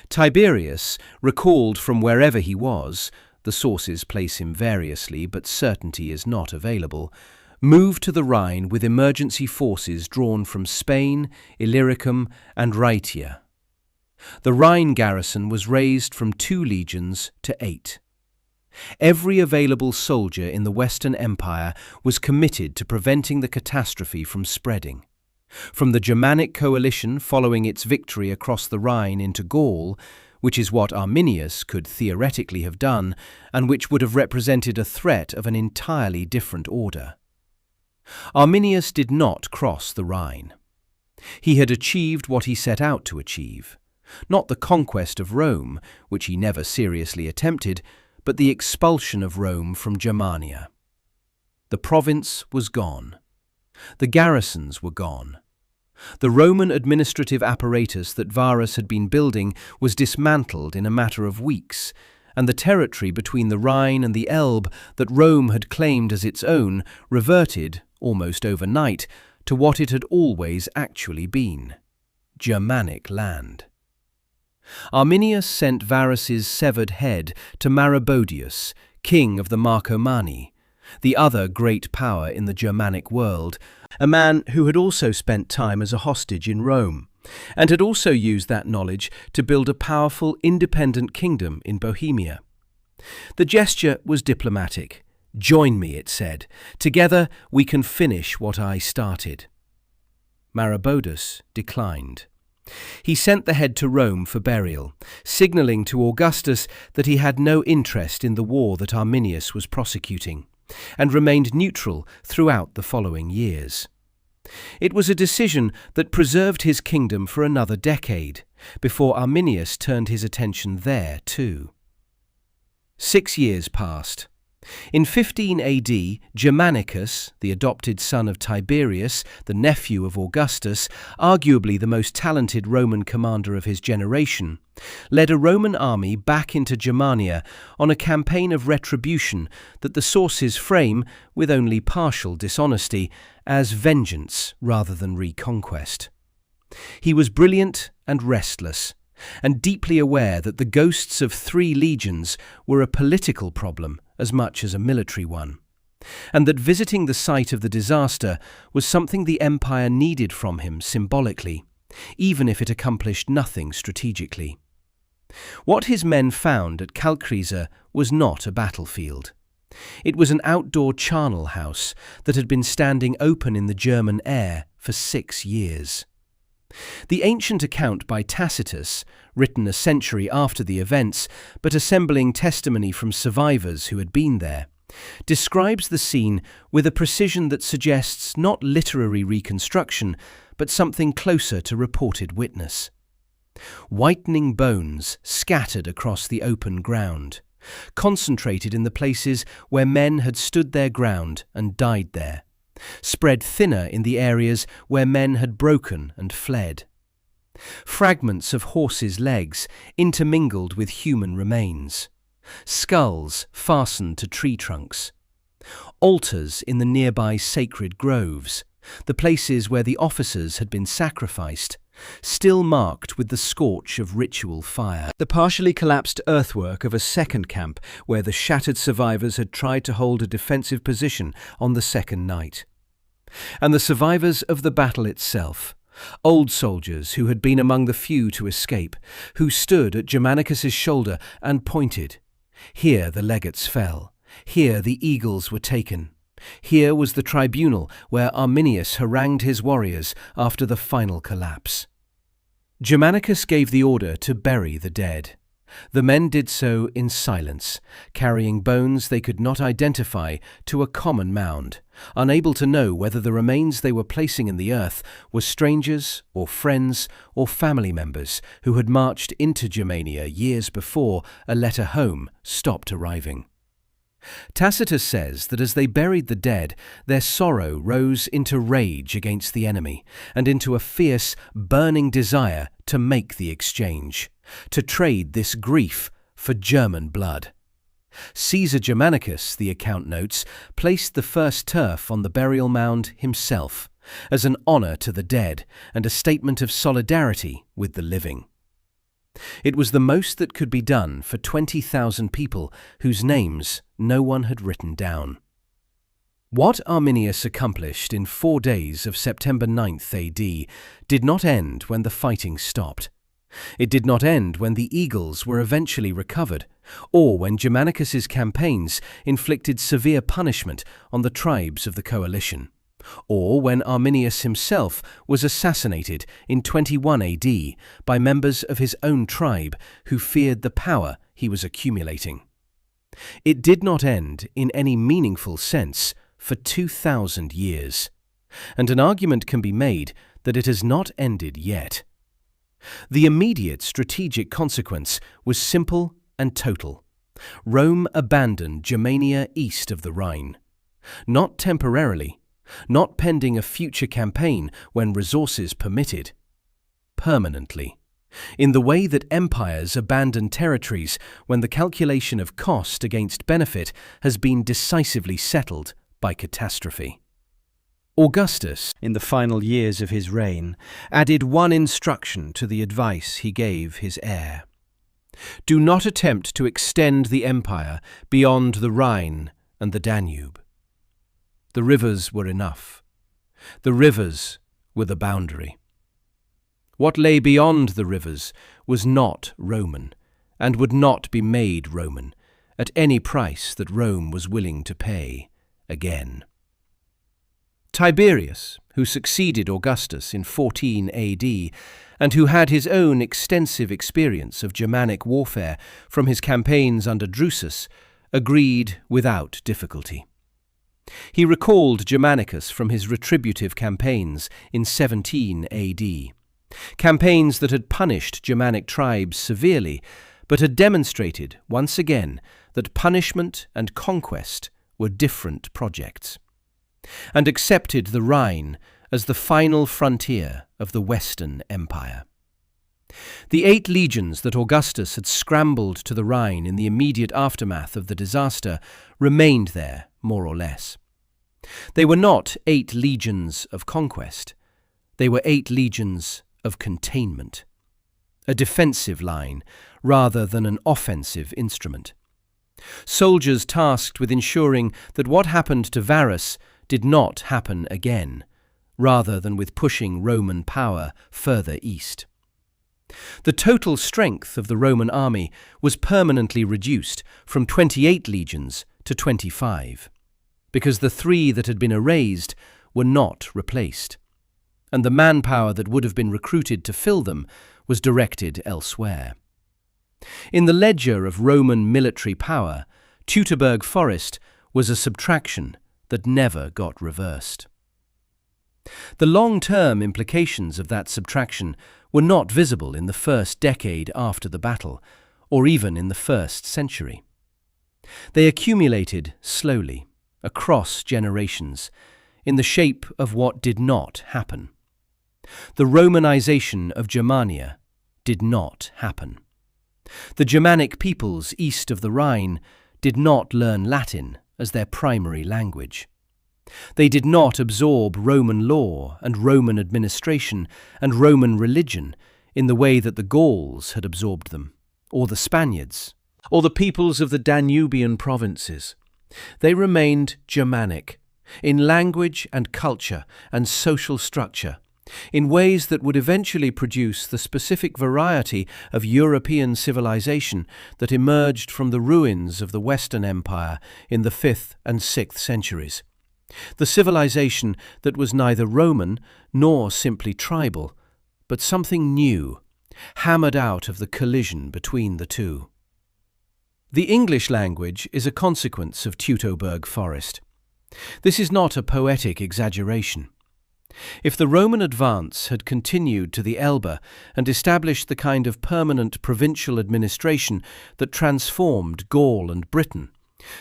Tiberius, recalled from wherever he was, the sources place him variously, but certainty is not available, moved to the Rhine with emergency forces drawn from Spain, Illyricum, and Rhaetia. The Rhine garrison was raised from 2 legions to 8. Every available soldier in the Western Empire was committed to preventing the catastrophe from spreading. From the Germanic coalition following its victory across the Rhine into Gaul, which is what Arminius could theoretically have done, and which would have represented a threat of an entirely different order. Arminius did not cross the Rhine. He had achieved what he set out to achieve, not the conquest of Rome, which he never seriously attempted, but the expulsion of Rome from Germania. The province was gone. The garrisons were gone. The Roman administrative apparatus that Varus had been building was dismantled in a matter of weeks, and the territory between the Rhine and the Elbe that Rome had claimed as its own reverted, almost overnight, to what it had always actually been: Germanic land. Arminius sent Varus's severed head to Maroboduus, king of the Marcomanni, the other great power in the Germanic world, a man who had also spent time as a hostage in Rome, and had also used that knowledge to build a powerful independent kingdom in Bohemia. The gesture was diplomatic. "Join me," it said. "Together we can finish what I started." Maroboduus declined. He sent the head to Rome for burial, signalling to Augustus that he had no interest in the war that Arminius was prosecuting, and remained neutral throughout the following years. It was a decision that preserved his kingdom for another decade, before Arminius turned his attention there too. 6 years passed. In 15 AD, Germanicus, the adopted son of Tiberius, the nephew of Augustus, arguably the most talented Roman commander of his generation, led a Roman army back into Germania on a campaign of retribution that the sources frame, with only partial dishonesty, as vengeance rather than reconquest. He was brilliant and restless, and deeply aware that the ghosts of 3 legions were a political problem as much as a military one, and that visiting the site of the disaster was something the empire needed from him symbolically, even if it accomplished nothing strategically. What his men found at Kalkriese was not a battlefield. It was an outdoor charnel house that had been standing open in the German air for 6 years. The ancient account by Tacitus, written a century after the events, but assembling testimony from survivors who had been there, describes the scene with a precision that suggests not literary reconstruction, but something closer to reported witness. Whitening bones scattered across the open ground, concentrated in the places where men had stood their ground and died there, spread thinner in the areas where men had broken and fled. Fragments of horses' legs intermingled with human remains. Skulls fastened to tree trunks. Altars in the nearby sacred groves, the places where the officers had been sacrificed, still marked with the scorch of ritual fire. The partially collapsed earthwork of a second camp where the shattered survivors had tried to hold a defensive position on the second night. And the survivors of the battle itself, old soldiers who had been among the few to escape, who stood at Germanicus's shoulder and pointed. Here the legates fell. Here the eagles were taken. Here was the tribunal where Arminius harangued his warriors after the final collapse. Germanicus gave the order to bury the dead. The men did so in silence, carrying bones they could not identify to a common mound, unable to know whether the remains they were placing in the earth were strangers or friends or family members who had marched into Germania years before a letter home stopped arriving. Tacitus says that as they buried the dead, their sorrow rose into rage against the enemy and into a fierce, burning desire to make the exchange, to trade this grief for German blood. Caesar Germanicus, the account notes, placed the first turf on the burial mound himself, as an honour to the dead and a statement of solidarity with the living. It was the most that could be done for 20,000 people whose names no one had written down. What Arminius accomplished in 4 days of September 9th AD did not end when the fighting stopped. It did not end when the eagles were eventually recovered, or when Germanicus's campaigns inflicted severe punishment on the tribes of the coalition, or when Arminius himself was assassinated in 21 AD by members of his own tribe who feared the power he was accumulating. It did not end in any meaningful sense for 2,000 years, and an argument can be made that it has not ended yet. The immediate strategic consequence was simple and total. Rome abandoned Germania east of the Rhine, not temporarily, not pending a future campaign when resources permitted, permanently, in the way that empires abandon territories when the calculation of cost against benefit has been decisively settled by catastrophe. Augustus, in the final years of his reign, added one instruction to the advice he gave his heir. Do not attempt to extend the empire beyond the Rhine and the Danube. The rivers were enough. The rivers were the boundary. What lay beyond the rivers was not Roman, and would not be made Roman at any price that Rome was willing to pay again. Tiberius, who succeeded Augustus in 14 AD, and who had his own extensive experience of Germanic warfare from his campaigns under Drusus, agreed without difficulty. He recalled Germanicus from his retributive campaigns in 17 AD, campaigns that had punished Germanic tribes severely, but had demonstrated once again that punishment and conquest were different projects, and accepted the Rhine as the final frontier of the Western Empire. The 8 legions that Augustus had scrambled to the Rhine in the immediate aftermath of the disaster remained there, more or less. They were not 8 legions of conquest. They were 8 legions of containment, a defensive line rather than an offensive instrument. Soldiers tasked with ensuring that what happened to Varus did not happen again, rather than with pushing Roman power further east. The total strength of the Roman army was permanently reduced from 28 legions to 25, because the 3 that had been erased were not replaced, and the manpower that would have been recruited to fill them was directed elsewhere. In the ledger of Roman military power, Teutoburg Forest was a subtraction that never got reversed. The long-term implications of that subtraction were not visible in the first decade after the battle, or even in the first century. They accumulated slowly, across generations, in the shape of what did not happen. The Romanization of Germania did not happen. The Germanic peoples east of the Rhine did not learn Latin as their primary language. They did not absorb Roman law and Roman administration and Roman religion in the way that the Gauls had absorbed them, or the Spaniards, or the peoples of the Danubian provinces. They remained Germanic, in language and culture and social structure, in ways that would eventually produce the specific variety of European civilization that emerged from the ruins of the Western Empire in the 5th and 6th centuries. The civilization that was neither Roman nor simply tribal, but something new, hammered out of the collision between the two. The English language is a consequence of Teutoburg Forest. This is not a poetic exaggeration. If the Roman advance had continued to the Elbe and established the kind of permanent provincial administration that transformed Gaul and Britain,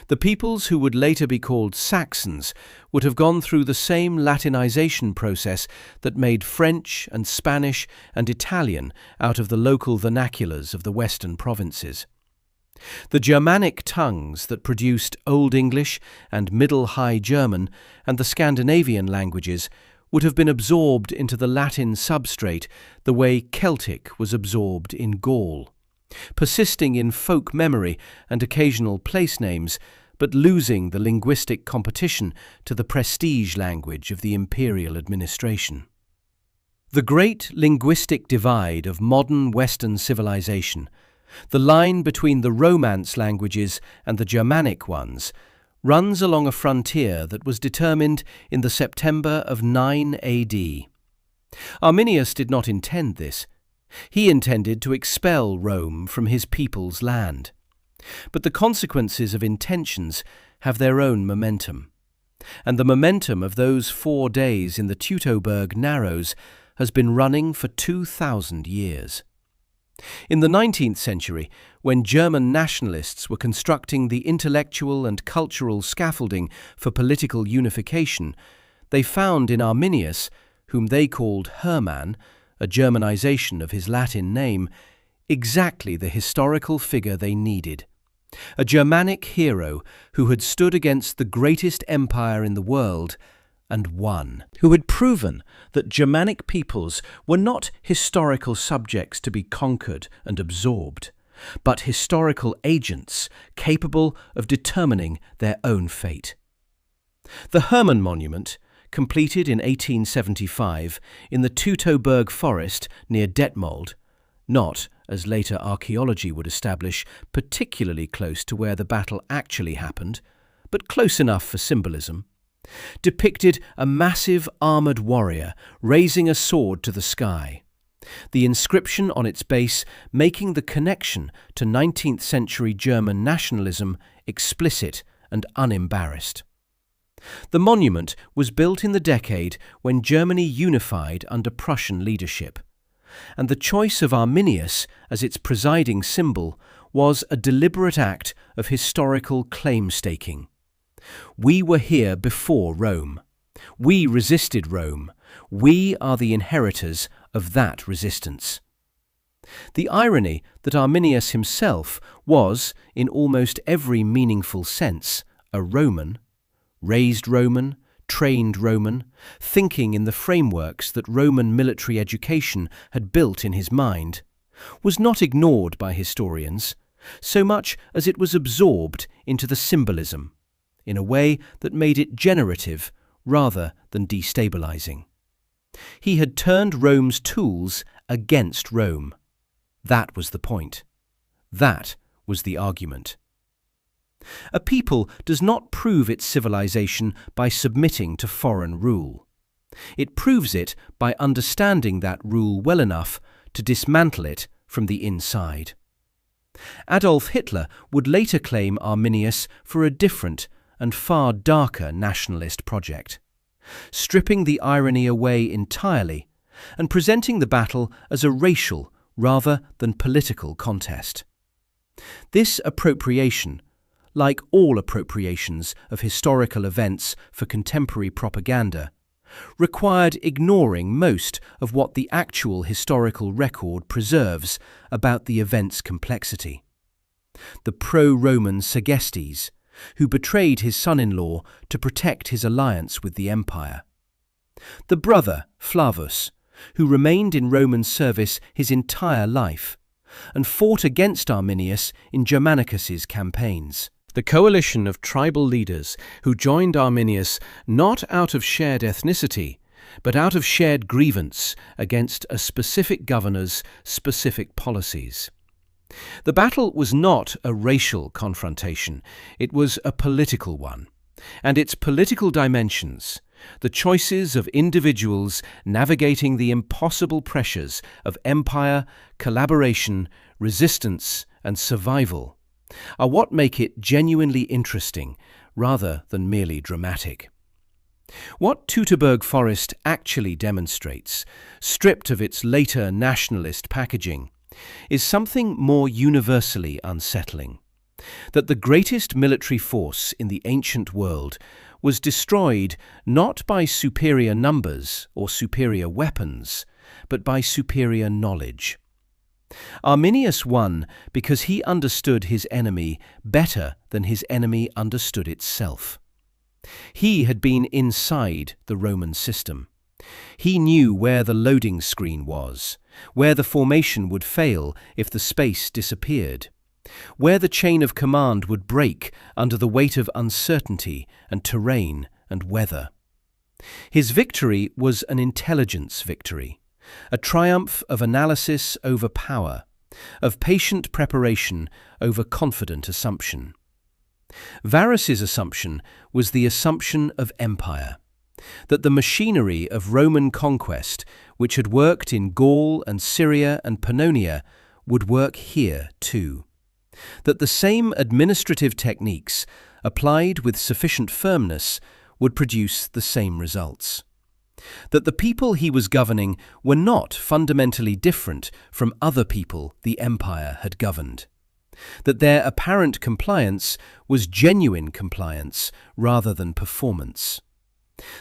the peoples who would later be called Saxons would have gone through the same Latinization process that made French and Spanish and Italian out of the local vernaculars of the western provinces. The Germanic tongues that produced Old English and Middle High German and the Scandinavian languages would have been absorbed into the Latin substrate the way Celtic was absorbed in Gaul, persisting in folk memory and occasional place names, but losing the linguistic competition to the prestige language of the Imperial administration. The great linguistic divide of modern Western civilization, the line between the Romance languages and the Germanic ones, runs along a frontier that was determined in the September of 9 AD. Arminius did not intend this. He intended to expel Rome from his people's land. But the consequences of intentions have their own momentum. And the momentum of those 4 days in the Teutoburg Narrows has been running for 2,000 years. In the 19th century, when German nationalists were constructing the intellectual and cultural scaffolding for political unification, they found in Arminius, whom they called Hermann, a Germanization of his Latin name, exactly the historical figure they needed. A Germanic hero who had stood against the greatest empire in the world and won, who had proven that Germanic peoples were not historical subjects to be conquered and absorbed, but historical agents capable of determining their own fate. The Hermann Monument, completed in 1875 in the Teutoburg Forest near Detmold, not, as later archaeology would establish, particularly close to where the battle actually happened, but close enough for symbolism, depicted a massive armoured warrior raising a sword to the sky, the inscription on its base making the connection to 19th century German nationalism explicit and unembarrassed. The monument was built in the decade when Germany unified under Prussian leadership, and the choice of Arminius as its presiding symbol was a deliberate act of historical claim-staking. We were here before Rome. We resisted Rome. We are the inheritors of that resistance. The irony that Arminius himself was, in almost every meaningful sense, a Roman, raised Roman, trained Roman, thinking in the frameworks that Roman military education had built in his mind, was not ignored by historians, so much as it was absorbed into the symbolism, in a way that made it generative rather than destabilizing. He had turned Rome's tools against Rome. That was the point. That was the argument. A people does not prove its civilization by submitting to foreign rule. It proves it by understanding that rule well enough to dismantle it from the inside. Adolf Hitler would later claim Arminius for a different and far darker nationalist project, stripping the irony away entirely and presenting the battle as a racial rather than political contest. This appropriation, like all appropriations of historical events for contemporary propaganda, required ignoring most of what the actual historical record preserves about the event's complexity. The pro-Roman Segestes, who betrayed his son-in-law to protect his alliance with the empire. The brother, Flavus, who remained in Roman service his entire life and fought against Arminius in Germanicus's campaigns. The coalition of tribal leaders who joined Arminius not out of shared ethnicity, but out of shared grievance against a specific governor's specific policies. The battle was not a racial confrontation, it was a political one. and its political dimensions, the choices of individuals navigating the impossible pressures of empire, collaboration, resistance, and survival, are what make it genuinely interesting rather than merely dramatic. What Teutoburg Forest actually demonstrates, stripped of its later nationalist packaging, is something more universally unsettling: that the greatest military force in the ancient world was destroyed not by superior numbers or superior weapons, but by superior knowledge. Arminius won because he understood his enemy better than his enemy understood itself. He had been inside the Roman system. He knew where the loading screen was, where the formation would fail if the space disappeared, where the chain of command would break under the weight of uncertainty and terrain and weather. His victory was an intelligence victory, a triumph of analysis over power, of patient preparation over confident assumption. Varus's assumption was the assumption of empire, that the machinery of Roman conquest, which had worked in Gaul and Syria and Pannonia, would work here too, that the same administrative techniques, applied with sufficient firmness, would produce the same results, that the people he was governing were not fundamentally different from other people the empire had governed, that their apparent compliance was genuine compliance rather than performance,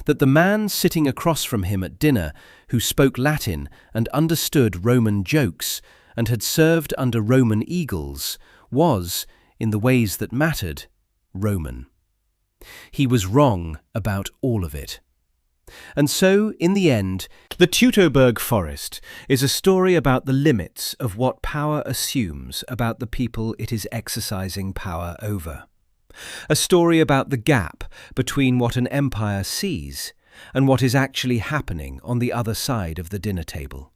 that the man sitting across from him at dinner, who spoke Latin and understood Roman jokes and had served under Roman eagles, was, in the ways that mattered, Roman. He was wrong about all of it. And so, in the end, the Teutoburg Forest is a story about the limits of what power assumes about the people it is exercising power over. A story about the gap between what an empire sees and what is actually happening on the other side of the dinner table.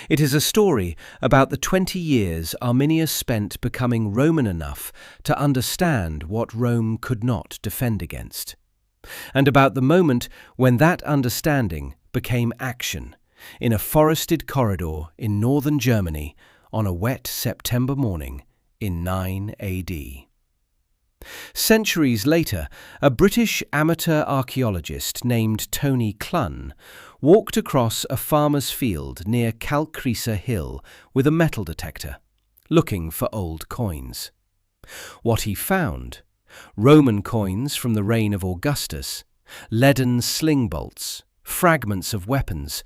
It is a story about the 20 years Arminius spent becoming Roman enough to understand what Rome could not defend against, and about the moment when that understanding became action in a forested corridor in northern Germany on a wet September morning in 9 AD. Centuries later, a British amateur archaeologist named Tony Clun walked across a farmer's field near Calcresa Hill with a metal detector, looking for old coins. What he found: Roman coins from the reign of Augustus, leaden sling bolts, fragments of weapons,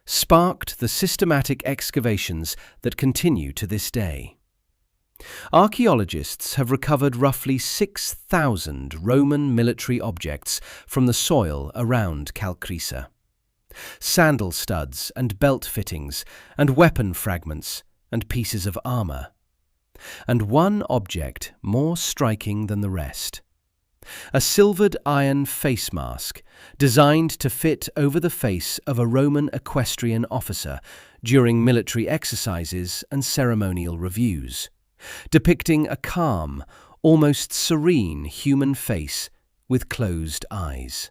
sparked the systematic excavations that continue to this day. Archaeologists have recovered roughly 6,000 Roman military objects from the soil around Calcresa. Sandal studs and belt fittings and weapon fragments and pieces of armour. And one object more striking than the rest: a silvered iron face mask designed to fit over the face of a Roman equestrian officer during military exercises and ceremonial reviews, depicting a calm, almost serene human face with closed eyes.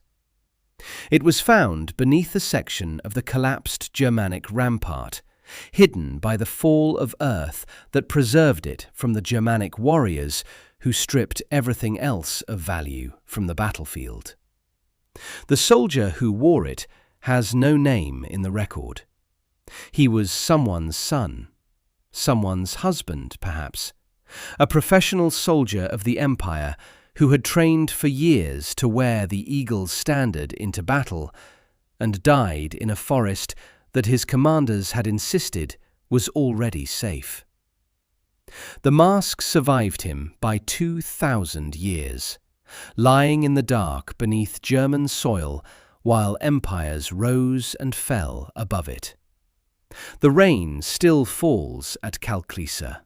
It was found beneath a section of the collapsed Germanic rampart, hidden by the fall of earth that preserved it from the Germanic warriors who stripped everything else of value from the battlefield. The soldier who wore it has no name in the record. He was someone's son, someone's husband, perhaps, a professional soldier of the empire who had trained for years to wear the eagle's standard into battle and died in a forest that his commanders had insisted was already safe. The mask survived him by 2,000 years, lying in the dark beneath German soil while empires rose and fell above it. The rain still falls at Calcresa.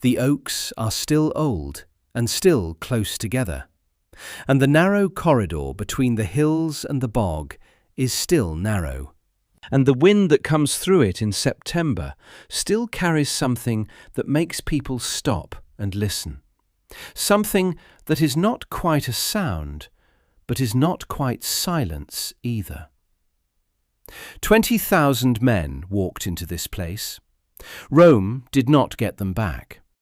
The oaks are still old and still close together, and the narrow corridor between the hills and the bog is still narrow, and the wind that comes through it in September still carries something that makes people stop and listen. something that is not quite a sound, but is not quite silence either. 20,000 men walked into this place. Rome did not get them back.